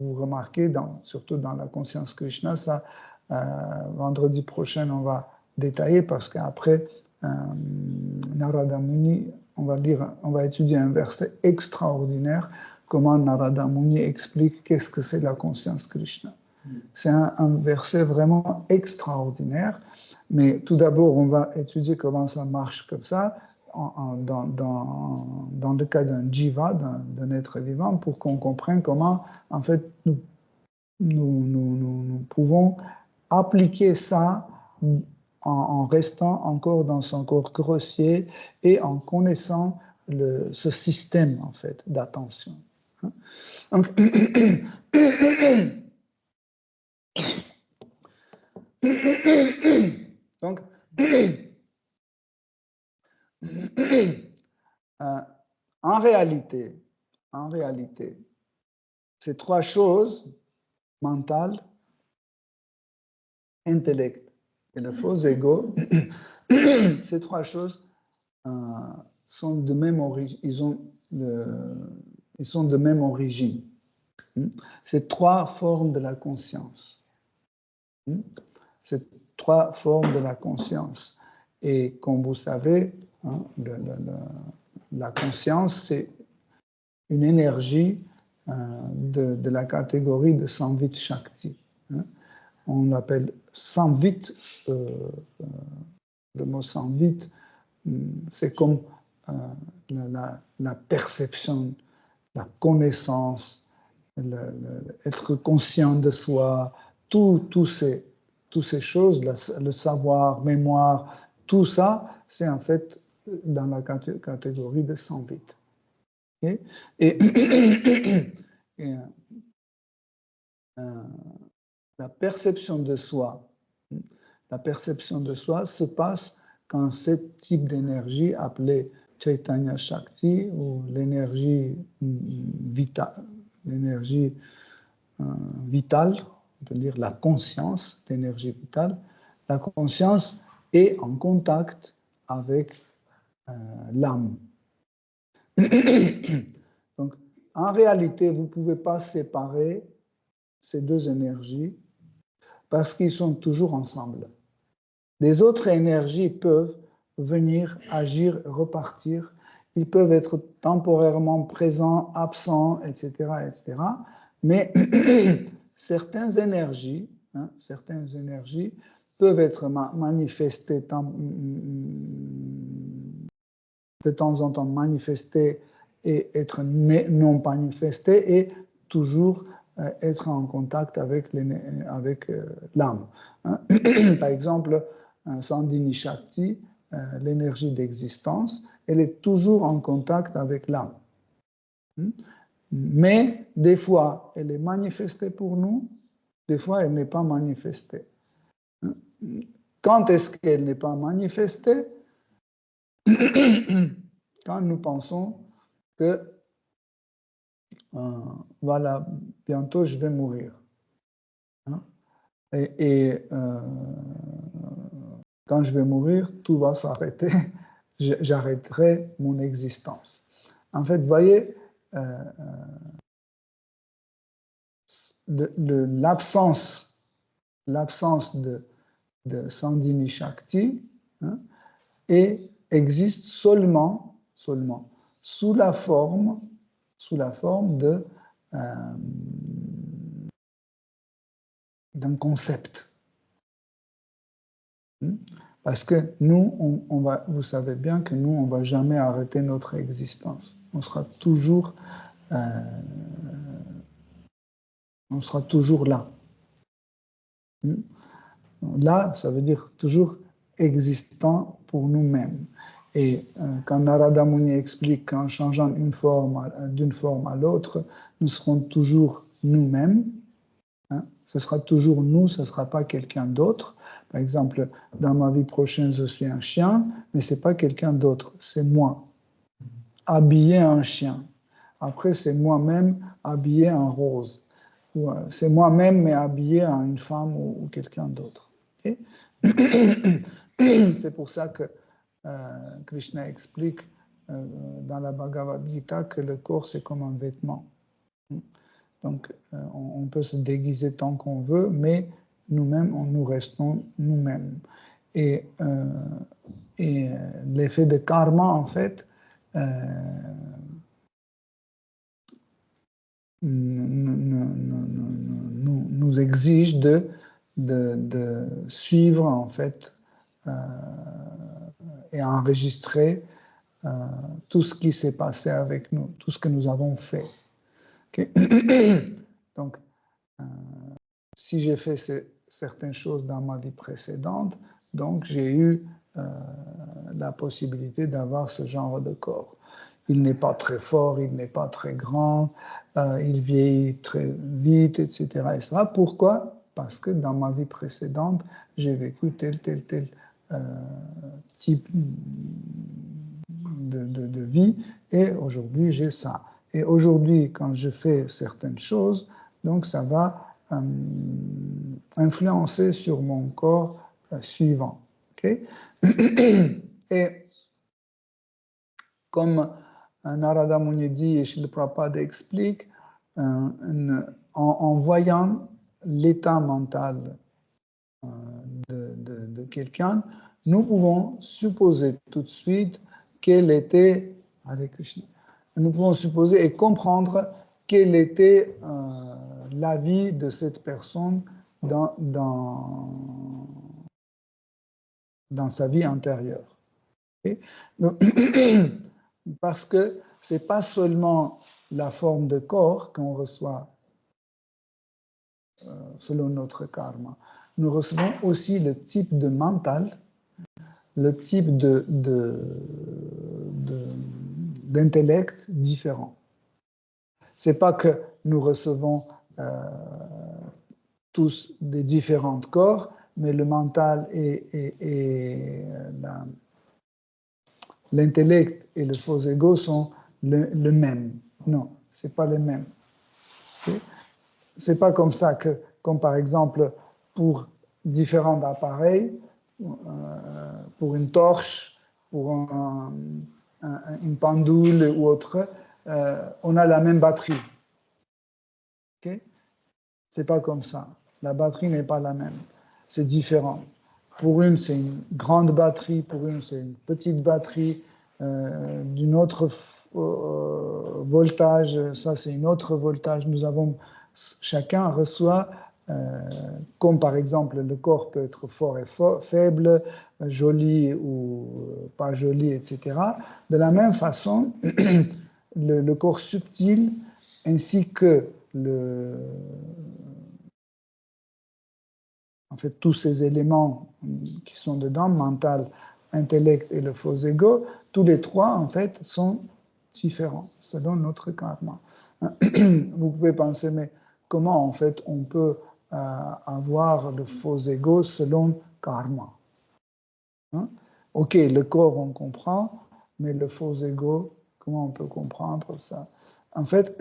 remarquez, surtout dans la conscience Krishna, ça, vendredi prochain, on va détailler parce qu'après, Narada Muni, on va étudier un verset extraordinaire, comment Narada Muni explique qu'est-ce que c'est la conscience Krishna. C'est un verset vraiment extraordinaire, mais tout d'abord, on va étudier comment ça marche comme ça, dans le cas d'un jiva, d'un être vivant, pour qu'on comprenne comment, en fait, nous pouvons appliquer ça en restant encore dans son corps grossier et en connaissant ce système, en fait, d'attention. Donc, en réalité, ces trois choses, mental, intellect et le faux ego, ces trois choses sont de même origine. Ils sont de même origine. C'est trois formes de la conscience. C'est trois formes de la conscience. Et comme vous savez, la conscience, c'est une énergie de la catégorie de Samvit Shakti. On l'appelle Samvit, le mot Samvit, c'est comme la perception, la connaissance, être conscient de soi, toutes ces choses, le savoir, mémoire, tout ça, c'est en fait dans la catégorie de Samvit. Et la perception de soi se passe quand ce type d'énergie appelée Chaitanya Shakti ou l'énergie vitale, on peut dire la conscience, l'énergie vitale, la conscience est en contact avec l'âme. Donc, en réalité, vous ne pouvez pas séparer ces deux énergies parce qu'ils sont toujours ensemble. Les autres énergies peuvent venir, agir, repartir. Ils peuvent être temporairement présents, absents, etc., etc. Mais certaines énergies peuvent être manifestées de temps en temps, manifestées et être non manifestées et toujours être en contact avec l'âme. Par exemple, Sandhini Shakti, l'énergie d'existence, elle est toujours en contact avec l'âme. Mais des fois, elle est manifestée pour nous, des fois, elle n'est pas manifestée. Quand est-ce qu'elle n'est pas manifestée? Quand nous pensons que voilà, bientôt je vais mourir. Et quand je vais mourir, tout va s'arrêter, j'arrêterai mon existence. En fait, vous voyez, l'absence de Sandhini Shakti existe seulement sous la forme de, d'un concept. Parce que nous, vous savez bien que nous, on ne va jamais arrêter notre existence. On sera toujours là. Là, ça veut dire toujours existant pour nous-mêmes. Et quand Narada Muni explique qu'en changeant d'une forme à l'autre, nous serons toujours nous-mêmes, hein, ce sera toujours nous, ce ne sera pas quelqu'un d'autre. Par exemple, dans ma vie prochaine, je suis un chien, mais ce n'est pas quelqu'un d'autre, c'est moi, habillé en chien. Après, c'est moi-même habillé en rose. C'est moi-même, mais habillé en une femme ou quelqu'un d'autre. Okay? C'est pour ça que Krishna explique dans la Bhagavad Gita que le corps, c'est comme un vêtement. Donc, on peut se déguiser tant qu'on veut, mais nous-mêmes, nous restons nous-mêmes. Et l'effet de karma, en fait, nous exige de suivre, en fait, et enregistrer tout ce qui s'est passé avec nous, tout ce que nous avons fait. Okay? Donc, si j'ai fait certaines choses dans ma vie précédente, donc j'ai eu la possibilité d'avoir ce genre de corps. Il n'est pas très fort, il n'est pas très grand, il vieillit très vite, etc. etc. Pourquoi? Parce que dans ma vie précédente, j'ai vécu tel type de vie, et aujourd'hui j'ai ça. Et aujourd'hui, quand je fais certaines choses, donc ça va influencer sur mon corps suivant. Okay? Et comme Narada Muni dit et Srila Prabhupada explique, en voyant l'état mental de quelqu'un, nous pouvons supposer tout de suite quel était, nous pouvons supposer et comprendre quelle était la vie de cette personne dans sa vie antérieure. Okay? Donc, parce que ce n'est pas seulement la forme de corps qu'on reçoit selon notre karma. Nous recevons aussi le type de mental, le type d'intellect différent. Ce n'est pas que nous recevons tous des différents corps, mais le mental et l'intellect et le faux ego sont le même. Non, ce n'est pas le même. Okay? Ce n'est pas comme ça que, comme par exemple, pour différents appareils, pour une torche, pour une pendule ou autre, on a la même batterie. Okay? Ce n'est pas comme ça. La batterie n'est pas la même. C'est différent. Pour une, c'est une grande batterie, pour une, c'est une petite batterie, d'une autre voltage, ça c'est une autre voltage. Chacun reçoit, comme par exemple le corps peut être fort et faible, joli ou pas joli, etc. De la même façon, le corps subtil ainsi que en fait, tous ces éléments qui sont dedans, mental, intellect et le faux ego, tous les trois, en fait, sont différents selon notre karma. Vous pouvez penser, mais comment, en fait, on peut avoir le faux ego selon karma? Hein? Ok, le corps, on comprend, mais le faux ego, comment on peut comprendre ça? En fait,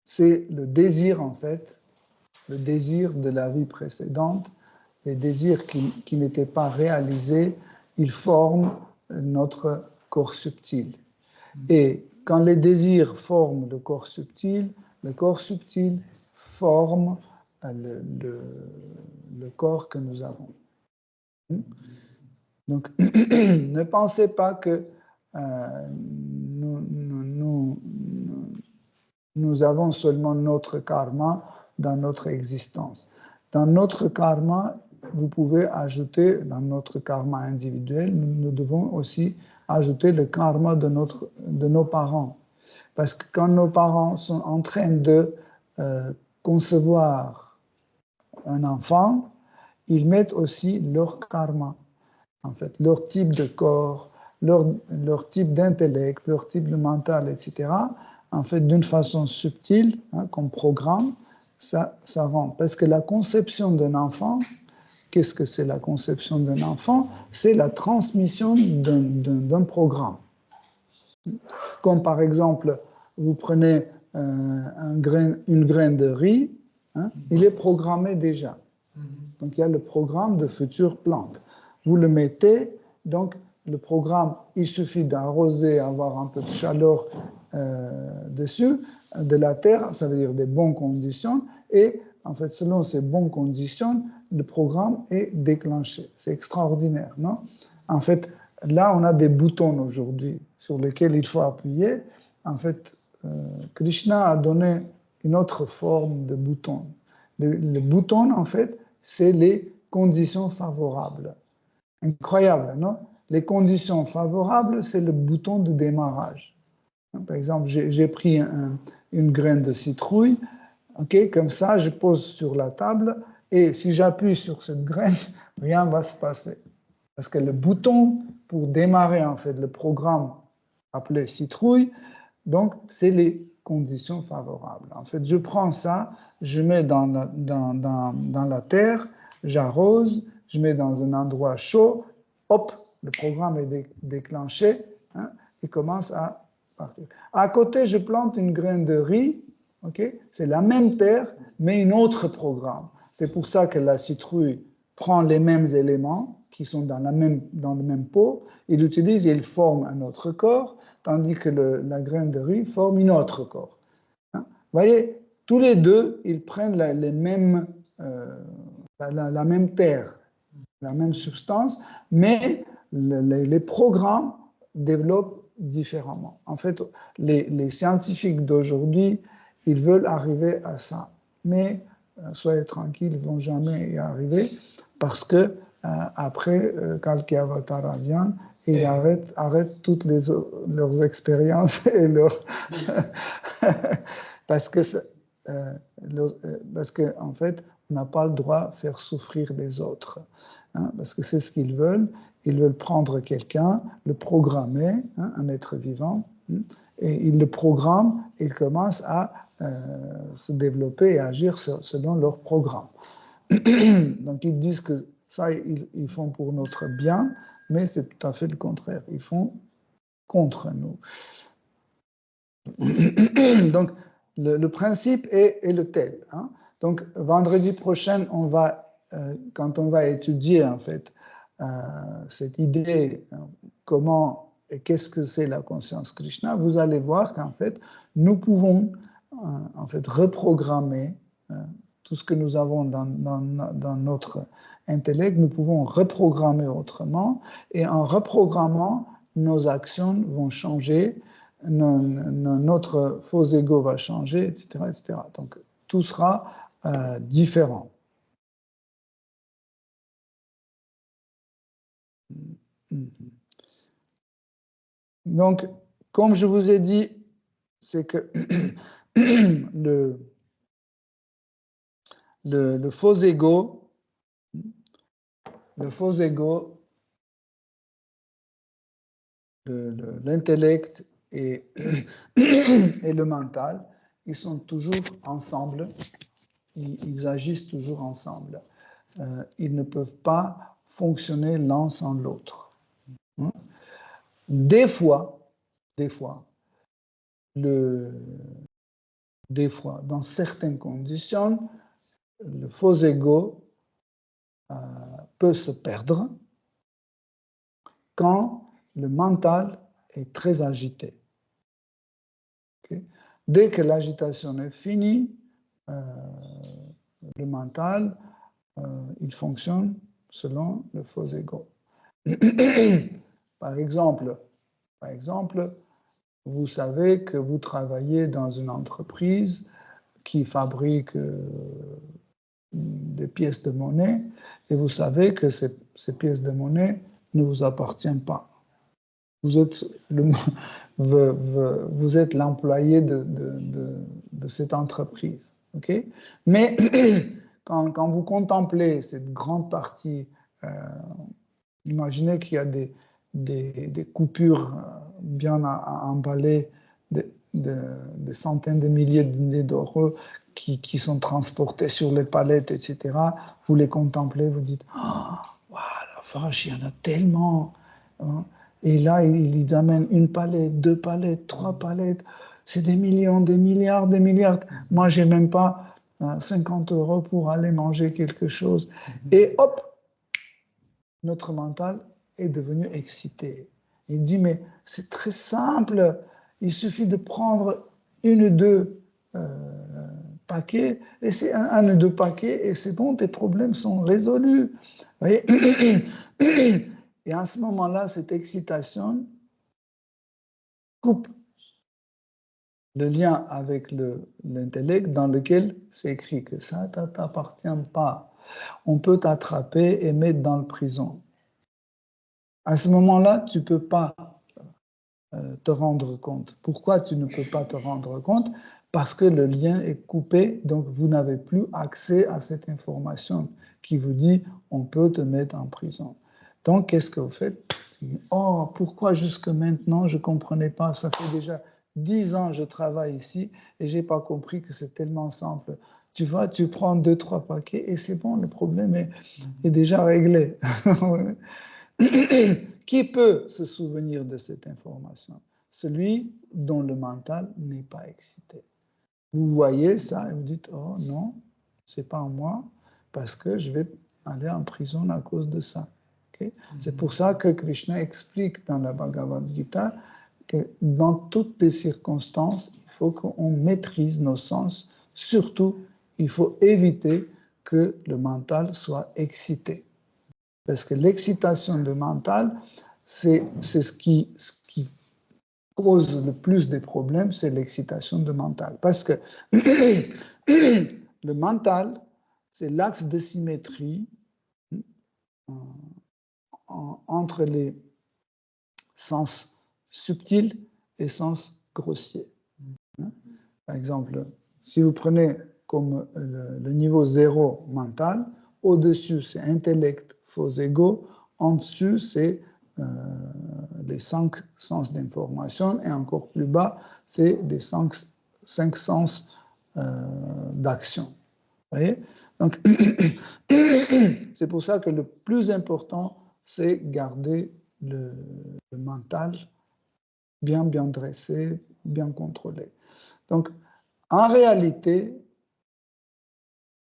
c'est le désir, en fait, le désir de la vie précédente, les désirs qui n'étaient pas réalisés, ils forment notre corps subtil. Et quand les désirs forment le corps subtil forme le corps que nous avons. Donc, ne pensez pas que nous avons seulement notre karma dans notre existence. Dans notre karma, vous pouvez ajouter, dans notre karma individuel, nous devons aussi ajouter le karma de nos parents. Parce que quand nos parents sont en train de concevoir un enfant, ils mettent aussi leur karma, en fait, leur type de corps, leur type d'intellect, leur type de mental, etc. En fait, d'une façon subtile, comme programme, ça rend. Parce que la conception d'un enfant, qu'est-ce que c'est la conception d'un enfant? C'est la transmission d'un programme. Comme par exemple, vous prenez une graine de riz, il est programmé déjà. Donc il y a le programme de futures plantes. Vous le mettez, donc le programme, il suffit d'arroser, avoir un peu de chaleur dessus, de la terre, ça veut dire des bonnes conditions, et en fait, selon ces bonnes conditions, le programme est déclenché. C'est extraordinaire, non? En fait, là, on a des boutons aujourd'hui sur lesquels il faut appuyer. En fait, Krishna a donné une autre forme de bouton. Le bouton, en fait, c'est les conditions favorables. Incroyable, non? Les conditions favorables, c'est le bouton de démarrage. Par exemple, j'ai pris une graine de citrouille, okay, comme ça, je pose sur la table, et si j'appuie sur cette graine, rien ne va se passer. Parce que le bouton pour démarrer en fait le programme appelé citrouille, donc c'est les conditions favorables. En fait, je prends ça, je mets dans la terre, j'arrose, je mets dans un endroit chaud, hop, le programme est déclenché, il commence à partir. À côté, je plante une graine de riz, okay? C'est la même terre, mais un autre programme. C'est pour ça que la citrouille prend les mêmes éléments qui sont dans le même pot, il l'utilise et il forme un autre corps, tandis que la graine de riz forme un autre corps. Vous voyez, tous les deux, ils prennent la même terre, la même substance, mais les programmes développent différemment. En fait, les scientifiques d'aujourd'hui, ils veulent arriver à ça, mais soyez tranquilles, ils ne vont jamais y arriver, parce que après, Kalki Avatara vient, et il arrête toutes leurs expériences et parce que en fait, on n'a pas le droit de faire souffrir les autres, parce que c'est ce qu'ils veulent. Ils veulent prendre quelqu'un, le programmer, un être vivant, et ils le programment, et ils commencent à se développer et agir selon leur programme. Donc ils disent que ça, ils font pour notre bien, mais c'est tout à fait le contraire. Ils font contre nous. Donc, le principe est le tel. Donc, vendredi prochain, quand on va étudier, en fait, cette idée, comment et qu'est-ce que c'est la conscience Krishna, vous allez voir qu'en fait, nous pouvons en fait reprogrammer tout ce que nous avons dans notre intellect, nous pouvons reprogrammer autrement, et en reprogrammant, nos actions vont changer, notre faux ego va changer, etc., etc. Donc, tout sera différent. Donc, comme je vous ai dit, c'est que le faux ego, l'intellect et le mental, ils sont toujours ensemble, ils agissent toujours ensemble. Ils ne peuvent pas fonctionner l'un sans l'autre. Des fois, dans certaines conditions, le faux ego peut se perdre quand le mental est très agité. Okay? Dès que l'agitation est finie, le mental, il fonctionne selon le faux ego. Par exemple, vous savez que vous travaillez dans une entreprise qui fabrique des pièces de monnaie et vous savez que ces pièces de monnaie ne vous appartiennent pas. Vous êtes l'employé de cette entreprise. Okay? Mais quand vous contemplez cette grande partie, imaginez qu'il y a des coupures bien emballées, des centaines de milliers d'euros qui sont transportés sur les palettes, etc. Vous les contemplez, vous dites « Oh, wow, la vache, il y en a tellement hein. !» Et là, ils amènent une palette, 2 palettes, 3 palettes. C'est des millions, des milliards, des milliards. Moi, je n'ai même pas 50 € pour aller manger quelque chose. Et hop, notre mental est devenu excité. Il dit, mais c'est très simple. Il suffit de prendre 1 ou 2 paquets, et c'est 1 ou 2 paquets, et c'est bon, tes problèmes sont résolus. Vous voyez. Et à ce moment-là, cette excitation coupe le lien avec l'intellect dans lequel c'est écrit que ça ne t'appartient pas. On peut t'attraper et mettre dans le prison. À ce moment-là, tu ne peux pas te rendre compte. Pourquoi tu ne peux pas te rendre compte? Parce que le lien est coupé, donc vous n'avez plus accès à cette information qui vous dit on peut te mettre en prison. Donc, qu'est-ce que vous faites? Oh, pourquoi jusque maintenant je ne comprenais pas? Ça fait déjà 10 ans que je travaille ici et je n'ai pas compris que c'est tellement simple. Tu vois, tu prends 2-3 paquets et c'est bon, le problème est déjà réglé. Qui peut se souvenir de cette information? Celui dont le mental n'est pas excité. Vous voyez ça et vous dites, oh non, c'est pas en moi, parce que je vais aller en prison à cause de ça. Okay? C'est pour ça que Krishna explique dans la Bhagavad Gita que dans toutes les circonstances, il faut qu'on maîtrise nos sens. Surtout, il faut éviter que le mental soit excité. Parce que l'excitation du mental, c'est ce qui cause le plus de problèmes, c'est l'excitation du mental. Parce que le mental, c'est l'axe de symétrie entre les sens subtils et sens grossiers. Par exemple, si vous prenez comme le niveau 0 mental, au-dessus, c'est intellect, faux ego, en dessous, c'est les 5 sens d'information, et encore plus bas, c'est les 5 sens d'action. Vous voyez? Donc, c'est pour ça que le plus important, c'est garder le mental bien dressé, bien contrôlé. Donc, en réalité,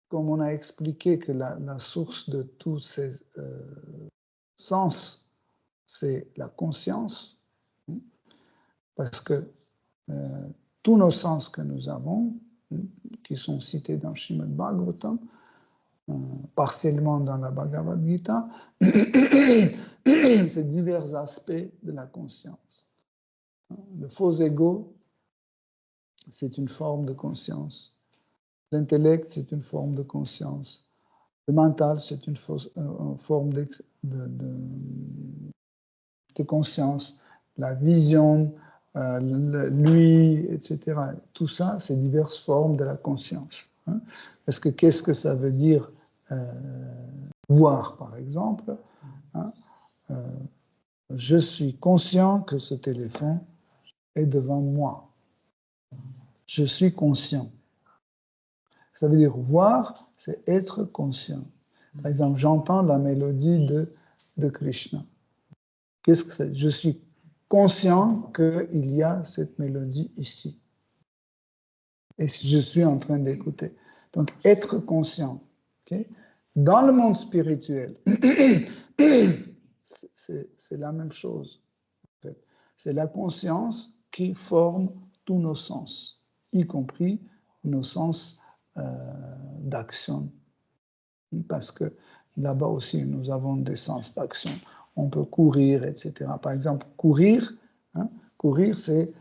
comme on a expliqué que la source de tous ces sens, c'est la conscience, parce que tous nos sens que nous avons, qui sont cités dans Srimad Bhagavatam, partiellement dans la Bhagavad Gita, c'est divers aspects de la conscience. Le faux ego, c'est une forme de conscience. L'intellect, c'est une forme de conscience. Le mental, c'est une forme de conscience. La vision, lui, etc. Tout ça, c'est diverses formes de la conscience. Parce que qu'est-ce que ça veut dire voir, par exemple? Je suis conscient que ce téléphone est devant moi. Je suis conscient. Ça veut dire voir, c'est être conscient. Par exemple, j'entends la mélodie de Krishna. Qu'est-ce que c'est? Je suis conscient qu'il y a cette mélodie ici. Et je suis en train d'écouter. Donc, être conscient. Okay? Dans le monde spirituel, c'est la même chose. En fait. C'est la conscience qui forme tous nos sens, y compris nos sens d'action. Parce que là-bas aussi, nous avons des sens d'action. on peut courir, etc. Par exemple, courir, hein, courir, c'est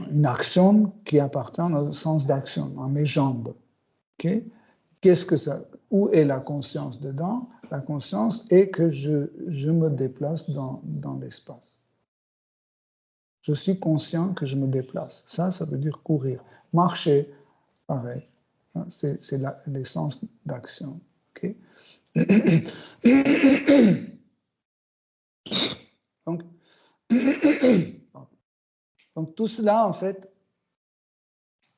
une action qui appartient au sens d'action, à mes jambes. Okay? Qu'est-ce que ça, où est la conscience dedans? La conscience est que je me déplace dans l'espace. Je suis conscient que je me déplace. Ça veut dire courir. Marcher, pareil. C'est l'essence d'action. Okay? Donc tout cela, en fait,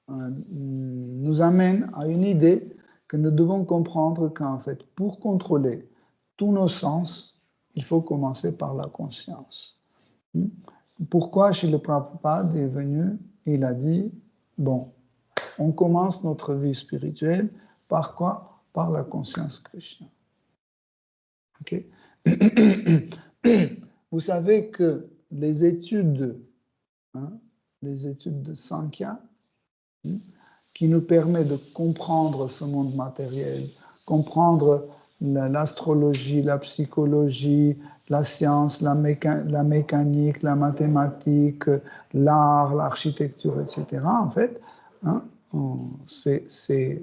nous amène à une idée que nous devons comprendre qu'en fait, pour contrôler tous nos sens, il faut commencer par la conscience. Pourquoi Srila Prabhupada est venu, il a dit, bon, on commence notre vie spirituelle par quoi? Par la conscience Krishna. Okay? Vous savez que les études de Sankhya, qui nous permet de comprendre ce monde matériel, comprendre l'astrologie, la psychologie, la science, la mécanique, la mathématique, l'art, l'architecture, etc. En fait, c'est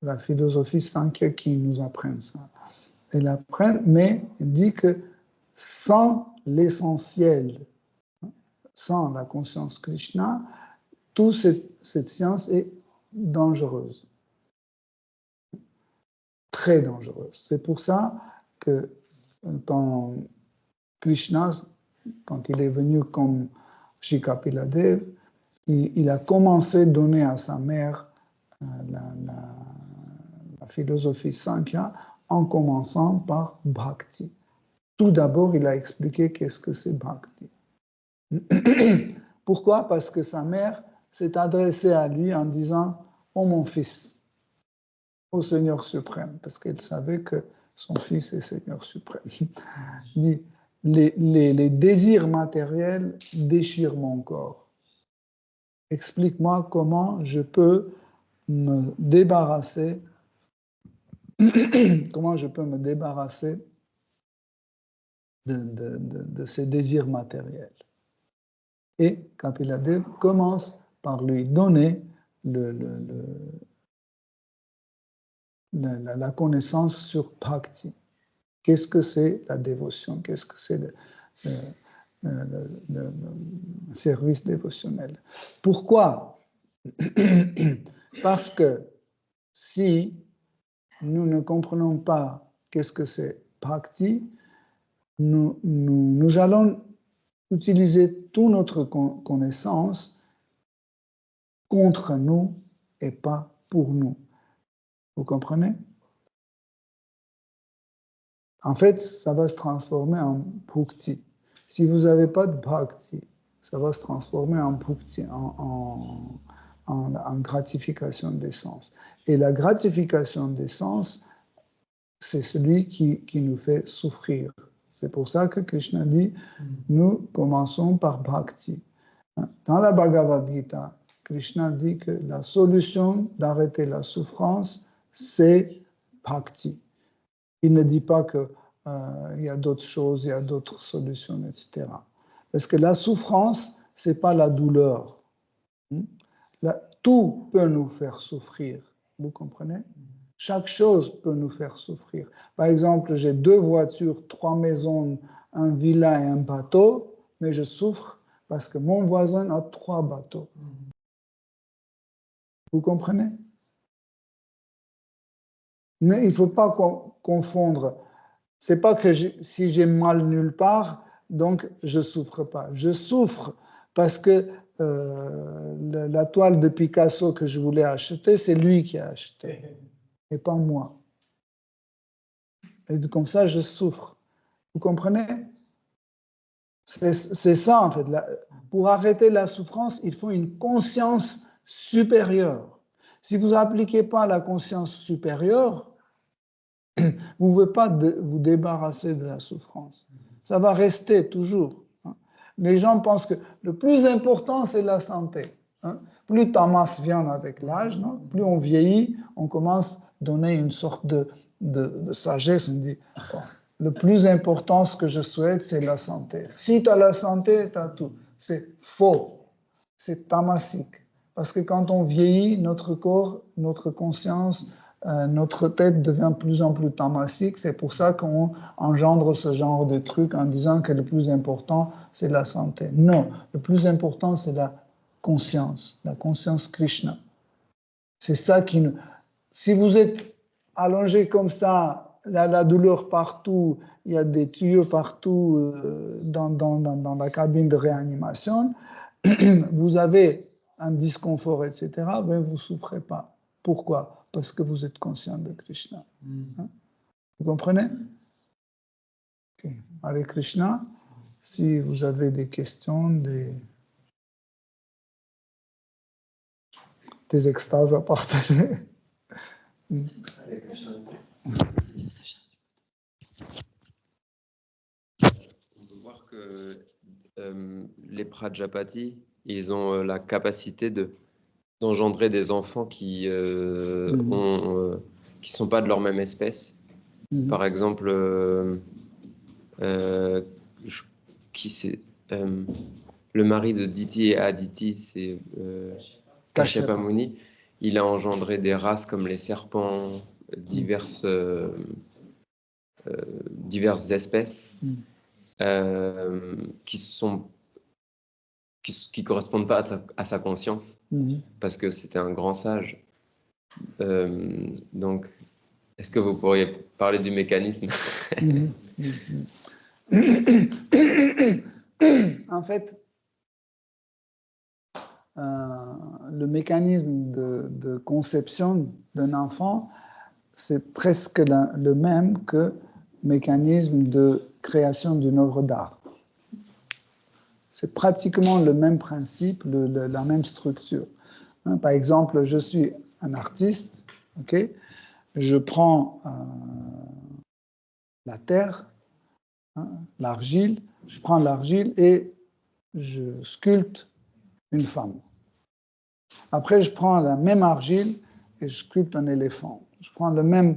la philosophie Sankhya qui nous apprend ça. Elle apprend, mais elle dit que sans l'essentiel, sans la conscience Krishna, toute cette science est dangereuse. Très dangereuse. C'est pour ça que quand Krishna, quand il est venu comme Shri Kapila Dev, il a commencé à donner à sa mère la philosophie Sankhya en commençant par Bhakti. Tout d'abord, il a expliqué qu'est-ce que c'est Bhakti. Pourquoi? Parce que sa mère s'est adressée à lui en disant « Oh mon fils, au Seigneur suprême », parce qu'elle savait que son fils est Seigneur suprême. Il dit « Les désirs matériels déchirent mon corps. Explique-moi comment je peux me débarrasser de ces désirs matériels. » Et Kapila Dev commence par lui donner la connaissance sur Bhakti. Qu'est-ce que c'est la dévotion? Qu'est-ce que c'est le service dévotionnel? Pourquoi? Parce que si nous ne comprenons pas qu'est-ce que c'est Bhakti, nous allons utiliser toute notre connaissance contre nous et pas pour nous. Vous comprenez? En fait, ça va se transformer en bhakti. Si vous n'avez pas de bhakti, ça va se transformer en bhakti, en gratification des sens. Et la gratification des sens, c'est celui qui nous fait souffrir. C'est pour ça que Krishna dit, nous commençons par bhakti. Dans la Bhagavad Gita, Krishna dit que la solution d'arrêter la souffrance, c'est bhakti. Il ne dit pas qu'il y a d'autres choses, il y a d'autres solutions, etc. Parce que la souffrance, ce n'est pas la douleur. Tout peut nous faire souffrir. Vous comprenez? Chaque chose peut nous faire souffrir. Par exemple, j'ai 2 voitures, 3 maisons, un villa et un bateau, mais je souffre parce que mon voisin a 3 bateaux. Vous comprenez? Mais il ne faut pas confondre. Ce n'est pas que si j'ai mal nulle part, donc je ne souffre pas. Je souffre parce que la toile de Picasso que je voulais acheter, c'est lui qui a acheté, et pas moi. Et comme ça, je souffre. Vous comprenez? C'est ça, en fait. Pour arrêter la souffrance, il faut une conscience supérieure. Si vous n'appliquez pas la conscience supérieure, vous ne pouvez pas vous débarrasser de la souffrance. Ça va rester toujours. Les gens pensent que le plus important, c'est la santé. Hein? Plus tamas vient avec l'âge, non? Plus on vieillit, on commence à donner une sorte de sagesse. On dit, oh, le plus important, ce que je souhaite, c'est la santé. Si tu as la santé, tu as tout. C'est faux. C'est tamasique. Parce que quand on vieillit, notre corps, notre conscience, notre tête devient de plus en plus tamasique. C'est pour ça qu'on engendre ce genre de truc en disant que le plus important, c'est la santé. Non, le plus important, c'est la conscience Krishna. C'est ça qui nous... Si vous êtes allongé comme ça, la douleur partout, il y a des tuyaux partout dans la cabine de réanimation, vous avez un disconfort, etc., mais vous ne souffrez pas. Pourquoi? Parce que vous êtes conscient de Krishna. Hein? Vous comprenez? Okay. Hare Krishna, si vous avez des questions, des extases à partager. On peut voir que les Prajapati, ils ont la capacité d'engendrer des enfants qui sont pas de leur même espèce. Par exemple, le mari de Diti et Aditi, c'est Kashyapa Muni. Il a engendré des races comme les serpents, diverses espèces qui correspondent pas à sa conscience, parce que c'était un grand sage. Donc, est-ce que vous pourriez parler du mécanisme? En fait, le mécanisme de conception d'un enfant, c'est presque le même que le mécanisme de création d'une œuvre d'art. C'est pratiquement le même principe, la même structure. Hein, par exemple, je suis un artiste, okay? Je prends la terre, l'argile, je prends l'argile et je sculpte une femme. Après, je prends la même argile et je sculpte un éléphant. Je prends la même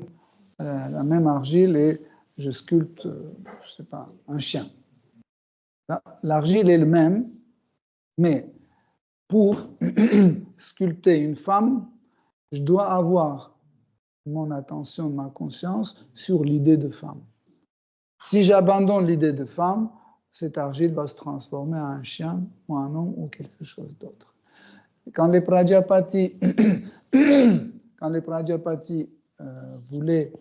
argile et je sculpte, je sais pas, un chien. L'argile est le même, mais pour sculpter une femme, je dois avoir mon attention, ma conscience sur l'idée de femme. Si j'abandonne l'idée de femme, cette argile va se transformer en un chien ou un homme ou quelque chose d'autre. Quand les Prajapati, voulaient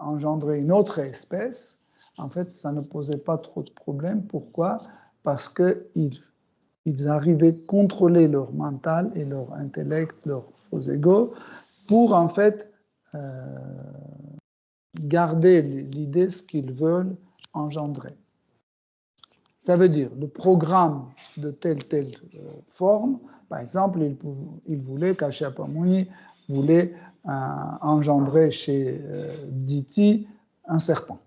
engendrer une autre espèce, en fait, ça ne posait pas trop de problèmes. Pourquoi? Parce qu'ils arrivaient à contrôler leur mental et leur intellect, leur faux ego, pour en fait garder l'idée, ce qu'ils veulent engendrer. Ça veut dire, le programme de telle forme, par exemple, il voulait, Kashyapa Muni voulait engendrer chez Diti un serpent.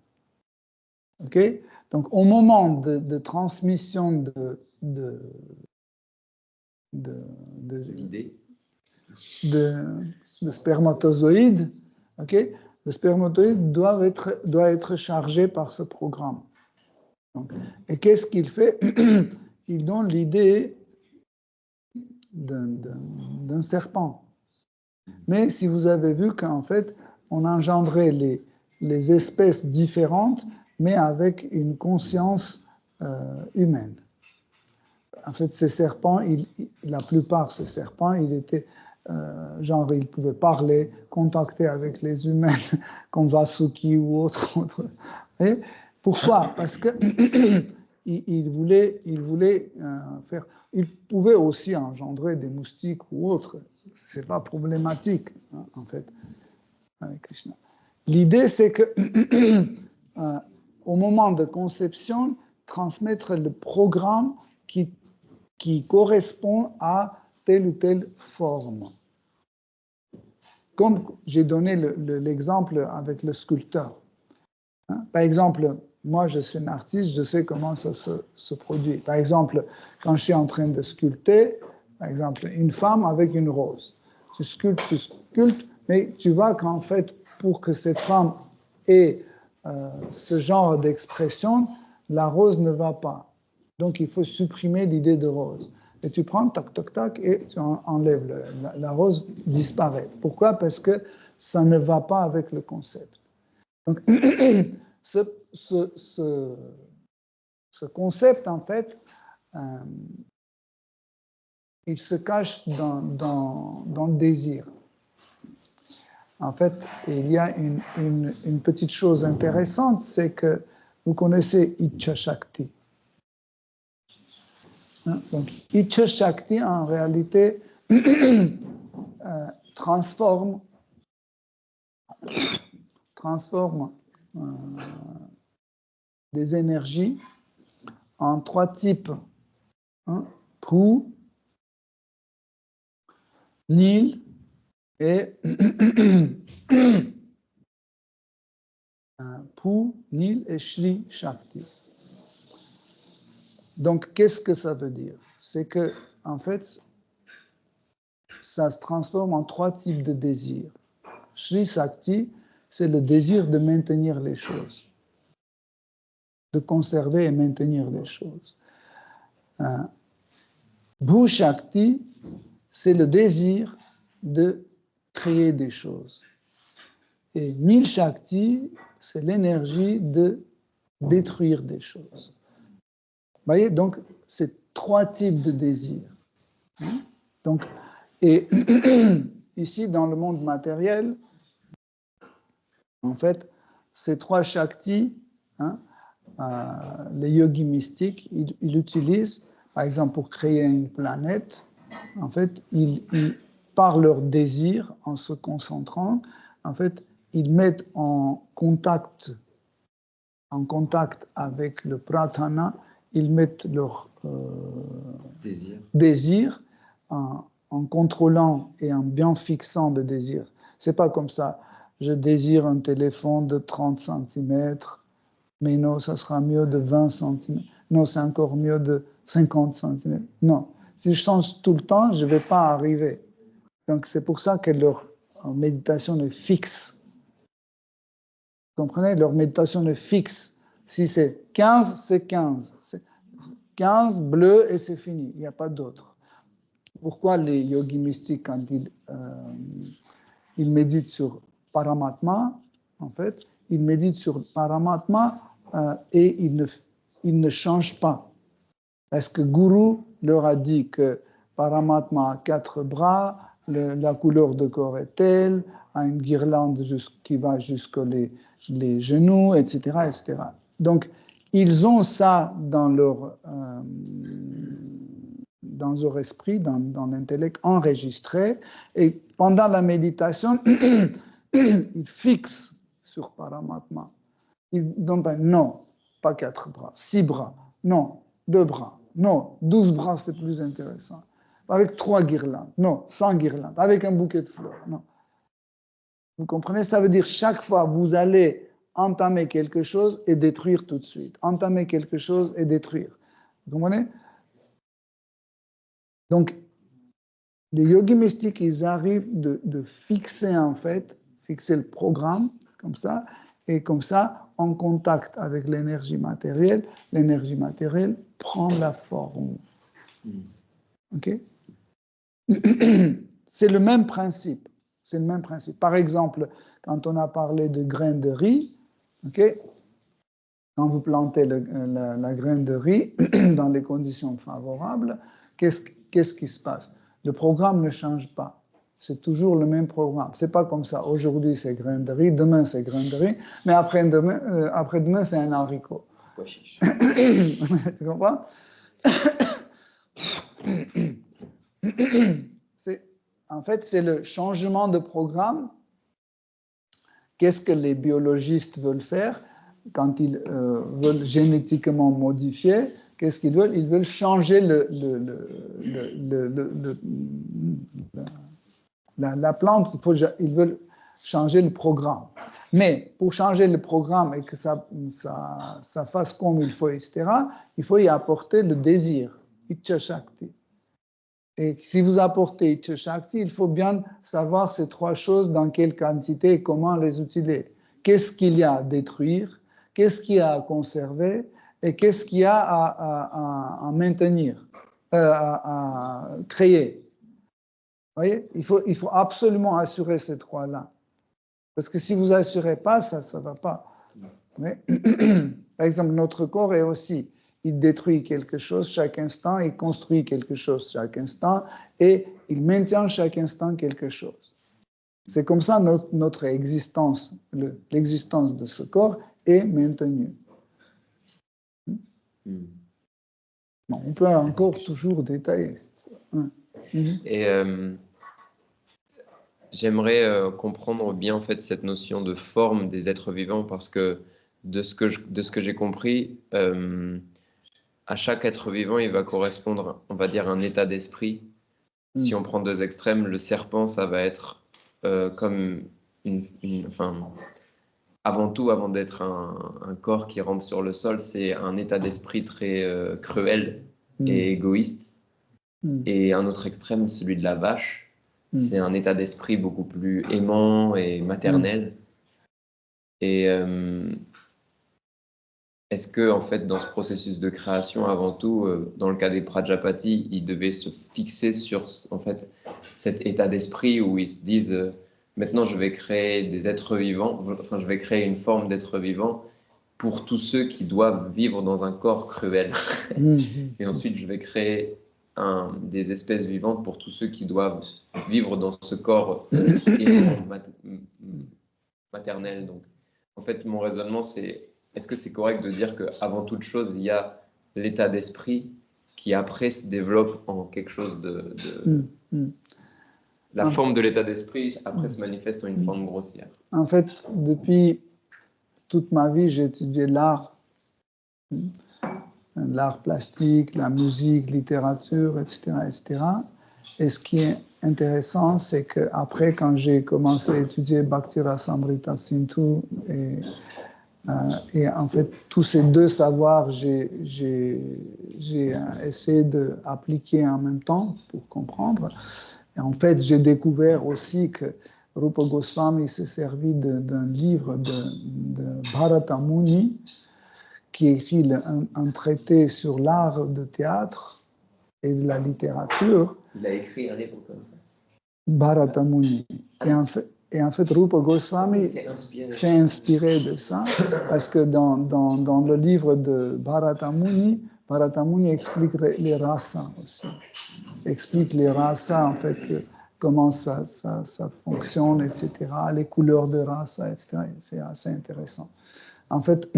Okay? Donc, au moment de transmission de spermatozoïdes, okay? Le spermatozoïde doit être chargé par ce programme. Donc, et qu'est-ce qu'il fait? Il donne l'idée d'un serpent. Mais si vous avez vu qu'en fait, on engendrait les espèces différentes, mais avec une conscience humaine. En fait, ces serpents, la plupart de ces serpents, ils pouvaient parler, contacter avec les humains, comme Vasuki ou autre. Et pourquoi? Parce que il voulait faire. Il pouvait aussi engendrer des moustiques ou autres. C'est pas problématique, hein, en fait, avec Krishna. L'idée, c'est que au moment de conception, transmettre le programme qui correspond à telle ou telle forme. Comme j'ai donné l'exemple avec le sculpteur. Hein? Par exemple, moi, je suis un artiste, je sais comment ça se produit. Par exemple, quand je suis en train de sculpter, Par exemple, une femme avec une rose. Tu sculptes, mais tu vois qu'en fait, pour que cette femme ait ce genre d'expression, la rose ne va pas. Donc, il faut supprimer l'idée de rose. Et tu prends, tac, tac, tac, et tu enlèves la rose, disparaît. Pourquoi? Parce que ça ne va pas avec le concept. Donc, ce concept, en fait, il se cache dans le désir. En fait, il y a une petite chose intéressante, c'est que vous connaissez Icha Shakti. Donc, Icha Shakti, en réalité, transforme des énergies en 3 types. Pru, Nil et Pru, Nil et Shri Shakti. Donc, qu'est-ce que ça veut dire? C'est que, en fait, ça se transforme en 3 types de désirs. Shri Shakti, c'est le désir de maintenir les choses, de conserver et maintenir les choses. Bhu Shakti, c'est le désir de créer des choses. Et Nil Shakti, c'est l'énergie de détruire des choses. Vous voyez, donc, c'est 3 types de désirs. Donc, et ici, dans le monde matériel, en fait, ces 3 Shaktis, les yogis mystiques, ils utilisent, par exemple, pour créer une planète, en fait, par leur désir, en se concentrant, en fait, ils mettent en contact avec le pratana, ils mettent leur désir en contrôlant et en bien fixant le désir. C'est pas comme ça, je désire un téléphone de 30 cm, mais non, ça sera mieux de 20 cm. Non, c'est encore mieux de 50 cm. Non, si je change tout le temps, je ne vais pas arriver. Donc, c'est pour ça que leur méditation est fixe. Vous comprenez? Leur méditation est fixe. Si c'est 15, c'est 15. C'est 15 bleu et c'est fini. Il n'y a pas d'autre. Pourquoi les yogis mystiques, quand ils méditent sur Paramatma, en fait, ils méditent sur Paramatma et ils ne changent pas. Parce que Guru leur a dit que Paramatma a 4 bras, la couleur de corps est telle, a une guirlande qui va jusqu'aux les genoux, etc., etc. Donc, ils ont ça dans leur esprit, dans l'intellect enregistré, et pendant la méditation, ils fixent sur Paramatma. Ils disent non, pas 4 bras, 6 bras, non, 2 bras, non, 12 bras, c'est plus intéressant. Avec 3 guirlandes, non, 100 guirlandes, avec un bouquet de fleurs, non. Vous comprenez? Ça veut dire chaque fois, vous allez entamer quelque chose et détruire tout de suite. Entamer quelque chose et détruire. Vous comprenez? Donc, les yogis mystiques, ils arrivent de fixer, en fait, fixer le programme, comme ça, et comme ça, en contact avec l'énergie matérielle prend la forme. OK? C'est le même principe. C'est le même principe. Par exemple, quand on a parlé de graines de riz, okay, quand vous plantez la graine de riz dans les conditions favorables, qu'est-ce qui se passe? Le programme ne change pas. C'est toujours le même programme. C'est pas comme ça. Aujourd'hui, c'est graine de riz, demain, c'est graine de riz, mais après-demain, c'est un haricot. Tu comprends? En fait, c'est le changement de programme. Qu'est-ce que les biologistes veulent faire quand ils veulent génétiquement modifier? Qu'est-ce qu'ils veulent? Ils veulent changer la plante. Ils veulent changer le programme. Mais pour changer le programme et que ça fasse comme il faut, etc., il faut y apporter le désir, Icha Shakti. Et si vous apportez Icha Shakti, il faut bien savoir ces trois choses, dans quelle quantité et comment les utiliser. Qu'est-ce qu'il y a à détruire, qu'est-ce qu'il y a à conserver et qu'est-ce qu'il y a à maintenir, à créer. Vous voyez, il faut absolument assurer ces trois-là. Parce que si vous n'assurez pas, ça ne va pas. Mais, par exemple, notre corps est aussi, il détruit quelque chose chaque instant, il construit quelque chose chaque instant, et il maintient chaque instant quelque chose. C'est comme ça notre existence, l'existence de ce corps est maintenue. Bon, on peut encore toujours détailler. Et j'aimerais comprendre bien en fait cette notion de forme des êtres vivants parce que de ce que j'ai compris, à chaque être vivant, il va correspondre, on va dire, un état d'esprit. Si on prend deux extrêmes, le serpent, ça va être comme enfin, avant tout, avant d'être un corps qui rampe sur le sol, c'est un état d'esprit très cruel et égoïste. Et un autre extrême, celui de la vache, c'est un état d'esprit beaucoup plus aimant et maternel. Et est-ce que, en fait, dans ce processus de création, avant tout, dans le cas des Prajapati, ils devaient se fixer sur, en fait, cet état d'esprit où ils se disent maintenant, je vais créer des êtres vivants, enfin, je vais créer une forme d'être vivant pour tous ceux qui doivent vivre dans un corps cruel. Et ensuite, je vais créer des espèces vivantes pour tous ceux qui doivent vivre dans ce corps maternel. Donc, en fait, mon raisonnement, c'est est-ce que c'est correct de dire qu'avant toute chose, il y a l'état d'esprit qui après se développe en quelque chose La forme de l'état d'esprit après se manifeste en une forme grossière. En fait, depuis toute ma vie, j'ai étudié l'art plastique, la musique, littérature, etc., etc. Et ce qui est intéressant, c'est qu'après, quand j'ai commencé à étudier Bhakti Rasamrita Sindhu et en fait, tous ces deux savoirs, j'ai essayé d'appliquer en même temps pour comprendre. Et en fait, j'ai découvert aussi que Rupa Goswami s'est servi d'un livre de Bharata Muni qui écrit un traité sur l'art de théâtre et de la littérature. Il a écrit un livre comme ça. Bharata Muni. Et en fait, Rupa Goswami s'est inspiré de ça, parce que dans le livre de Bharata Muni explique les rasas aussi. Explique les rasas, en fait, comment ça fonctionne, etc., les couleurs de rasa, etc. C'est assez intéressant. En fait,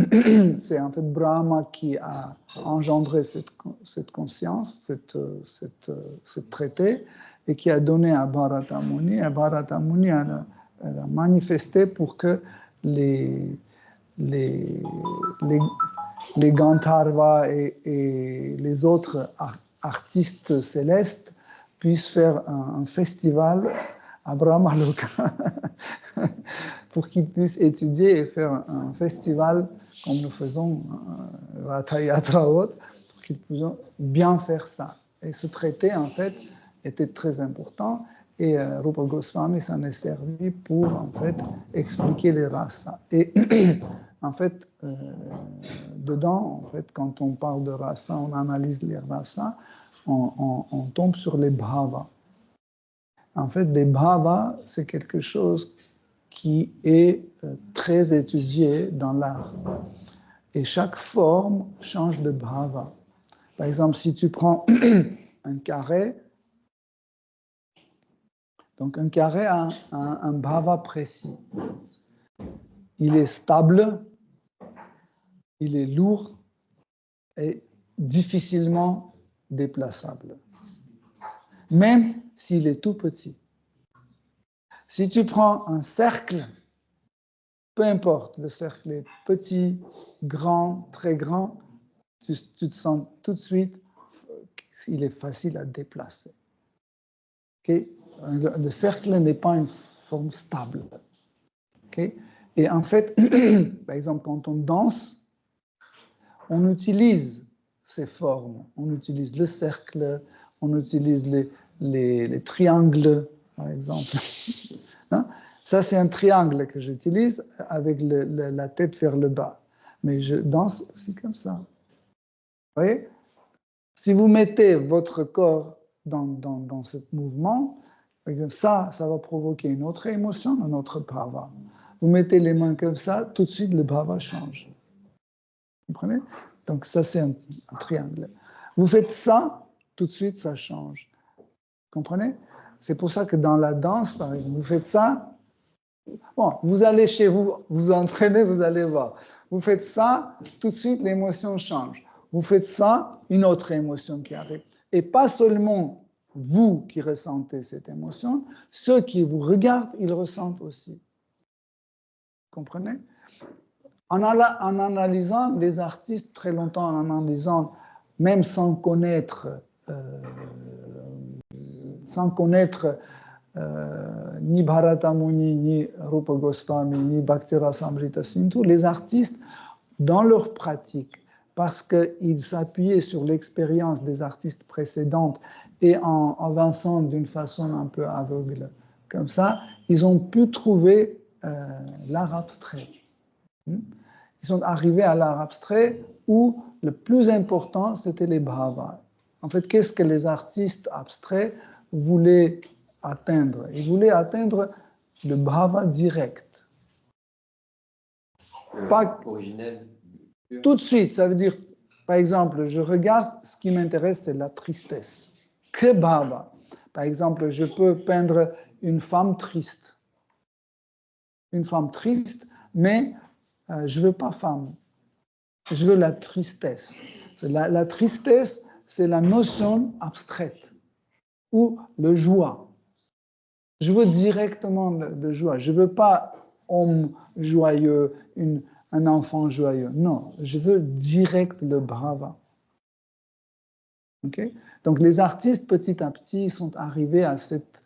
c'est en fait Brahma qui a engendré cette conscience, ce traité, et qui a donné à Bharata Muni. Et Bharata Muni a manifesté pour que les Gandharvas et les autres artistes célestes puissent faire un festival à Brahmaloka pour qu'ils puissent étudier et faire un festival comme nous faisons Ratha Yatra ou autre, pour qu'ils puissent bien faire ça. Et ce traité, en fait, était très important et Rupa Goswami s'en est servi pour, en fait, expliquer les rasas. Et en fait, dedans, en fait, quand on parle de rasa, on analyse les rasas, on tombe sur les bhavas. En fait, les bhavas, c'est quelque chose qui est très étudié dans l'art. Et chaque forme change de bhava. Par exemple, si tu prends un carré, donc un carré a un bhava précis. Il est stable, il est lourd et difficilement déplaçable. Même s'il est tout petit. Si tu prends un cercle, peu importe, le cercle est petit, grand, très grand, tu te sens tout de suite qu'il est facile à déplacer. Okay? Le cercle n'est pas une forme stable. Okay? Et en fait, par exemple, quand on danse, on utilise ces formes. On utilise le cercle, on utilise les triangles, par exemple. Hein? Ça, c'est un triangle que j'utilise avec la tête vers le bas. Mais je danse aussi comme ça. Vous voyez? Si vous mettez votre corps dans ce mouvement, par exemple, ça va provoquer une autre émotion, un autre bhava. Vous mettez les mains comme ça, tout de suite, le bhava change. Vous comprenez? Donc ça, c'est un triangle. Vous faites ça, tout de suite, ça change. Vous comprenez? C'est pour ça que dans la danse, par exemple, vous faites ça. Bon, vous allez chez vous, vous entraînez, vous allez voir. Vous faites ça, tout de suite, l'émotion change. Vous faites ça, une autre émotion qui arrive. Et pas seulement vous qui ressentez cette émotion, ceux qui vous regardent, ils ressentent aussi. Vous comprenez? En analysant les artistes très longtemps, en analysant, même sans connaître ni Bharata Muni, ni Rupa Goswami, ni Bhakti Rasamrita Sindhu, les artistes, dans leur pratique, parce qu'ils s'appuyaient sur l'expérience des artistes précédentes et en avançant d'une façon un peu aveugle, comme ça, ils ont pu trouver l'art abstrait. Ils sont arrivés à l'art abstrait où le plus important, c'était les bhavas. En fait, qu'est-ce que les artistes abstraits voulaient atteindre? Ils voulaient atteindre le bhava direct. Pas originel. tout de suite, ça veut dire, par exemple, je regarde, ce qui m'intéresse, c'est la tristesse. Que bhava? Par exemple, je peux peindre une femme triste. Une femme triste, mais je ne veux pas femme. Je veux la tristesse. La tristesse, c'est la notion abstraite ou le joie. Je veux directement le joie. Je ne veux pas homme joyeux, un enfant joyeux. Non, je veux direct le bhava. Okay? Donc les artistes, petit à petit, sont arrivés à cet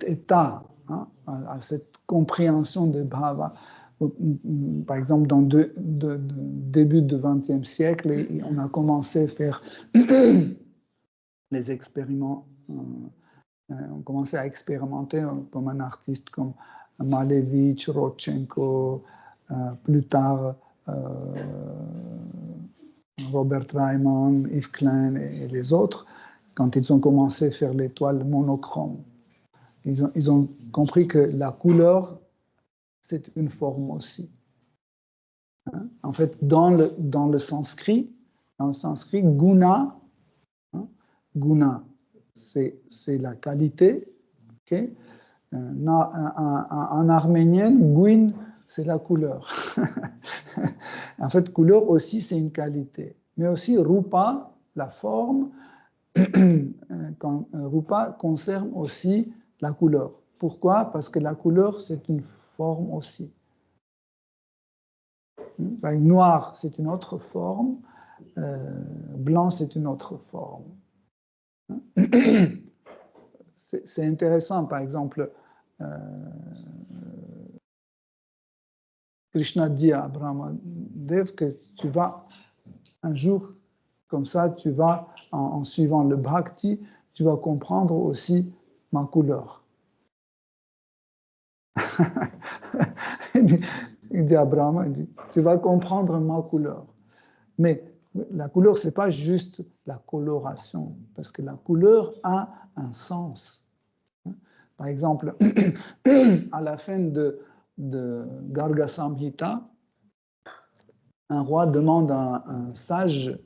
état, hein, à cette compréhension de bhava. Par exemple, dans le début du XXe siècle, on a commencé à faire les expériments. On commençait à expérimenter comme un artiste comme Malevich, Rodchenko, plus tard Robert Reimann, Yves Klein et les autres, quand ils ont commencé à faire les toiles monochromes. Ils ont compris que la couleur, c'est une forme aussi. Hein? En fait, dans le sanskrit, guna, hein, guna, c'est la qualité. Okay? En arménien, guin, c'est la couleur. En fait, couleur aussi, c'est une qualité. Mais aussi, rupa, la forme, rupa concerne aussi la couleur. Pourquoi? Parce que la couleur, c'est une forme aussi. Noir, c'est une autre forme. Blanc, c'est une autre forme. C'est intéressant, par exemple, Krishna dit à Brahmadev que tu vas, un jour, comme ça, tu vas, en suivant le bhakti, tu vas comprendre aussi ma couleur. Il dit à Brahma, tu vas comprendre ma couleur. Mais la couleur, ce n'est pas juste la coloration, parce que la couleur a un sens. Par exemple, à la fin de Garga Samhita, un roi demande à un sage,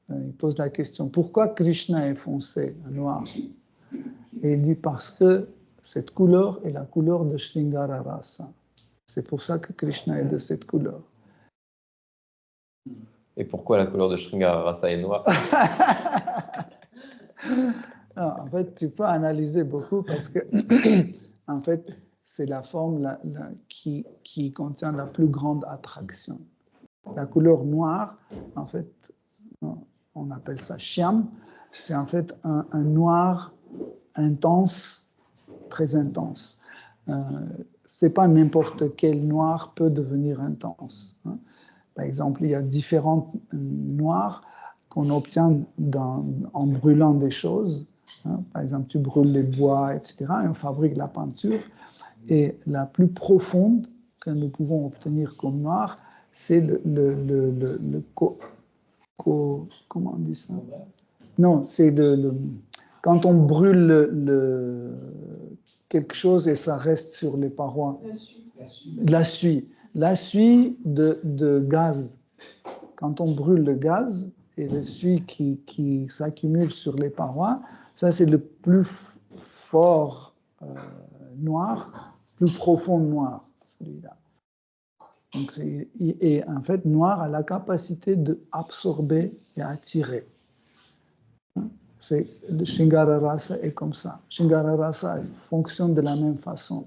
il pose la question, pourquoi Krishna est foncé, noir? Et il dit, parce que cette couleur est la couleur de Sringara Rasa. C'est pour ça que Krishna est de cette couleur. Et pourquoi la couleur de Sringara Rasa est noire? Non, en fait, tu peux analyser beaucoup parce que, en fait, c'est la forme qui contient la plus grande attraction. La couleur noire, en fait, on appelle ça shyam, c'est en fait un noir intense, très intense. C'est pas n'importe quel noir peut devenir intense. Hein. Par exemple, il y a différents noirs qu'on obtient en brûlant des choses. Hein. Par exemple, tu brûles les bois, etc., et on fabrique la peinture. Et la plus profonde que nous pouvons obtenir comme noir, c'est comment on dit ça? Non, c'est quand on brûle quelque chose et ça reste sur les parois. La suie. La suie de gaz. Quand on brûle le gaz et la suie qui s'accumule sur les parois, ça c'est le plus fort noir, plus profond noir, celui-là. Donc, et en fait, noir a la capacité d'absorber et attirer. Le Shingara Rasa est comme ça. Shingara Rasa fonctionne de la même façon.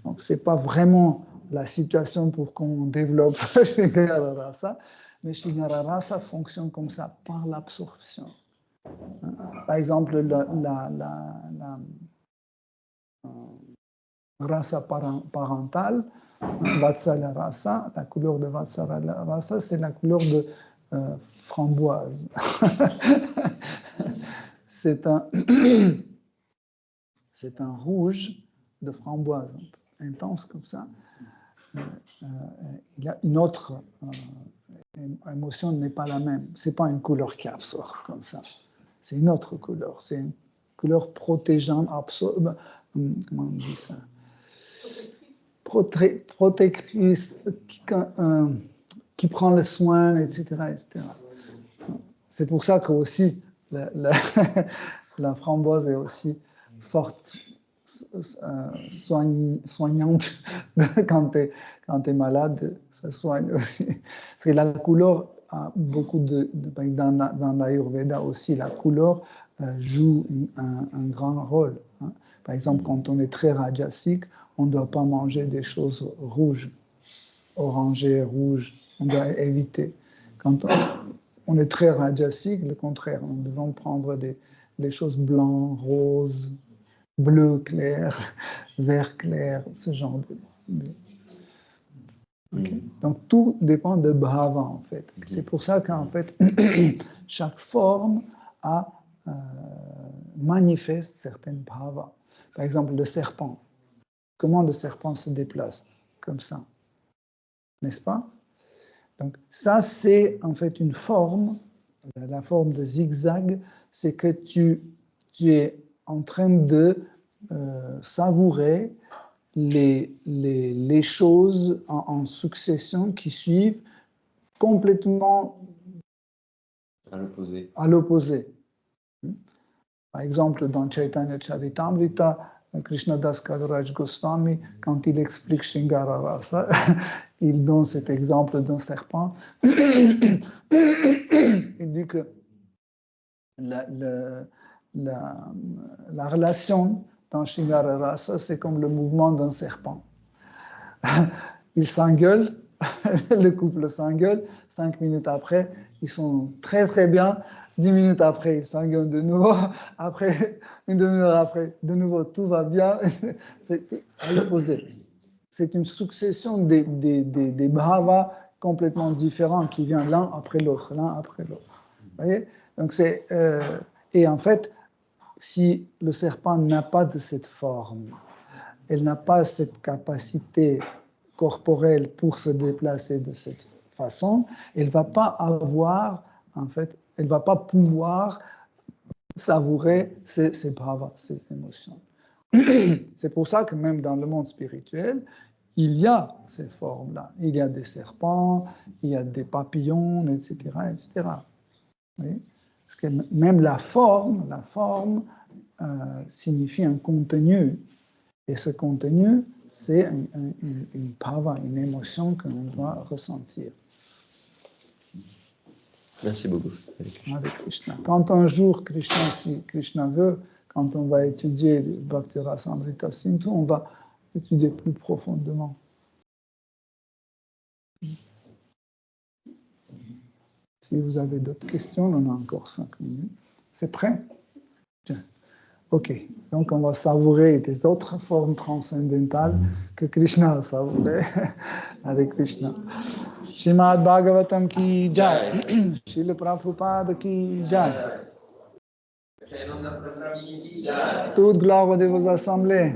Donc, ce n'est pas vraiment la situation pour qu'on développe Shingara Rasa, mais Shingara Rasa fonctionne comme ça, par l'absorption. Par exemple, la rasa parentale, Vatsala Rasa, la couleur de Vatsala Rasa, c'est la couleur de framboise. C'est un rouge de framboise, intense comme ça. Il a une autre émotion, n'est pas la même. C'est pas une couleur qui absorbe comme ça. C'est une autre couleur. C'est une couleur protégeante, absorbe. Comment on dit ça? Protectrice, qui prend le soin, etc., etc. C'est pour ça que aussi la framboise est aussi forte, soignante. Quand tu es malade, ça soigne aussi. Parce que la couleur a beaucoup dans l'Ayurveda aussi, la couleur joue un grand rôle. Hein. Par exemple, quand on est très rajasique, on ne doit pas manger des choses rouges, orangées, rouges. On doit éviter. Quand on est très rajasique, le contraire, nous devons prendre des choses blancs, roses, bleu clair, vert clair, ce genre de... Okay. Donc tout dépend de bhava en fait. C'est pour ça qu'en fait, chaque forme manifeste certaines bhavas. Par exemple, le serpent. Comment le serpent se déplace? Comme ça. N'est-ce pas? Donc ça, c'est en fait une forme, la forme de zigzag, c'est que tu es en train de savourer les choses en succession qui suivent complètement à l'opposé. Par exemple, dans Chaitanya Charitamrita, Krishnadas Kaviraj Goswami, quand il explique Shringara Rasa, il donne cet exemple d'un serpent. Il dit que la relation dans Shringara Rasa, c'est comme le mouvement d'un serpent. Ils s'engueulent, le couple s'engueule, 5 minutes après, ils sont très très bien. 10 minutes après, ils s'engueulent de nouveau. Après, une demi-heure après, de nouveau, tout va bien. C'est à l'opposé. C'est une succession des bhavas complètement différents qui viennent l'un après l'autre, l'un après l'autre. Vous voyez? Donc et en fait, si le serpent n'a pas de cette forme, elle n'a pas cette capacité corporelle pour se déplacer de cette façon, elle ne va pas avoir, en fait, elle ne va pas pouvoir savourer ces bhavas, ces émotions. C'est pour ça que même dans le monde spirituel, il y a ces formes-là. Il y a des serpents, il y a des papillons, etc., etc. Oui? Parce que même la forme signifie un contenu. Et ce contenu, c'est une bhava, une émotion que l'on doit ressentir. Merci beaucoup. Avec Krishna. Quand un jour, si Krishna veut, quand on va étudier le Bhakti Rasamrita Sindhu, on va étudier plus profondément. Si vous avez d'autres questions, on a encore 5 minutes. C'est prêt? Tiens. Ok. Donc, on va savourer des autres formes transcendantales que Krishna a savourées avec Krishna. Srimad Bhagavatam ki jai, Srila Prabhupada ki jai. Toute gloire de vos assemblées.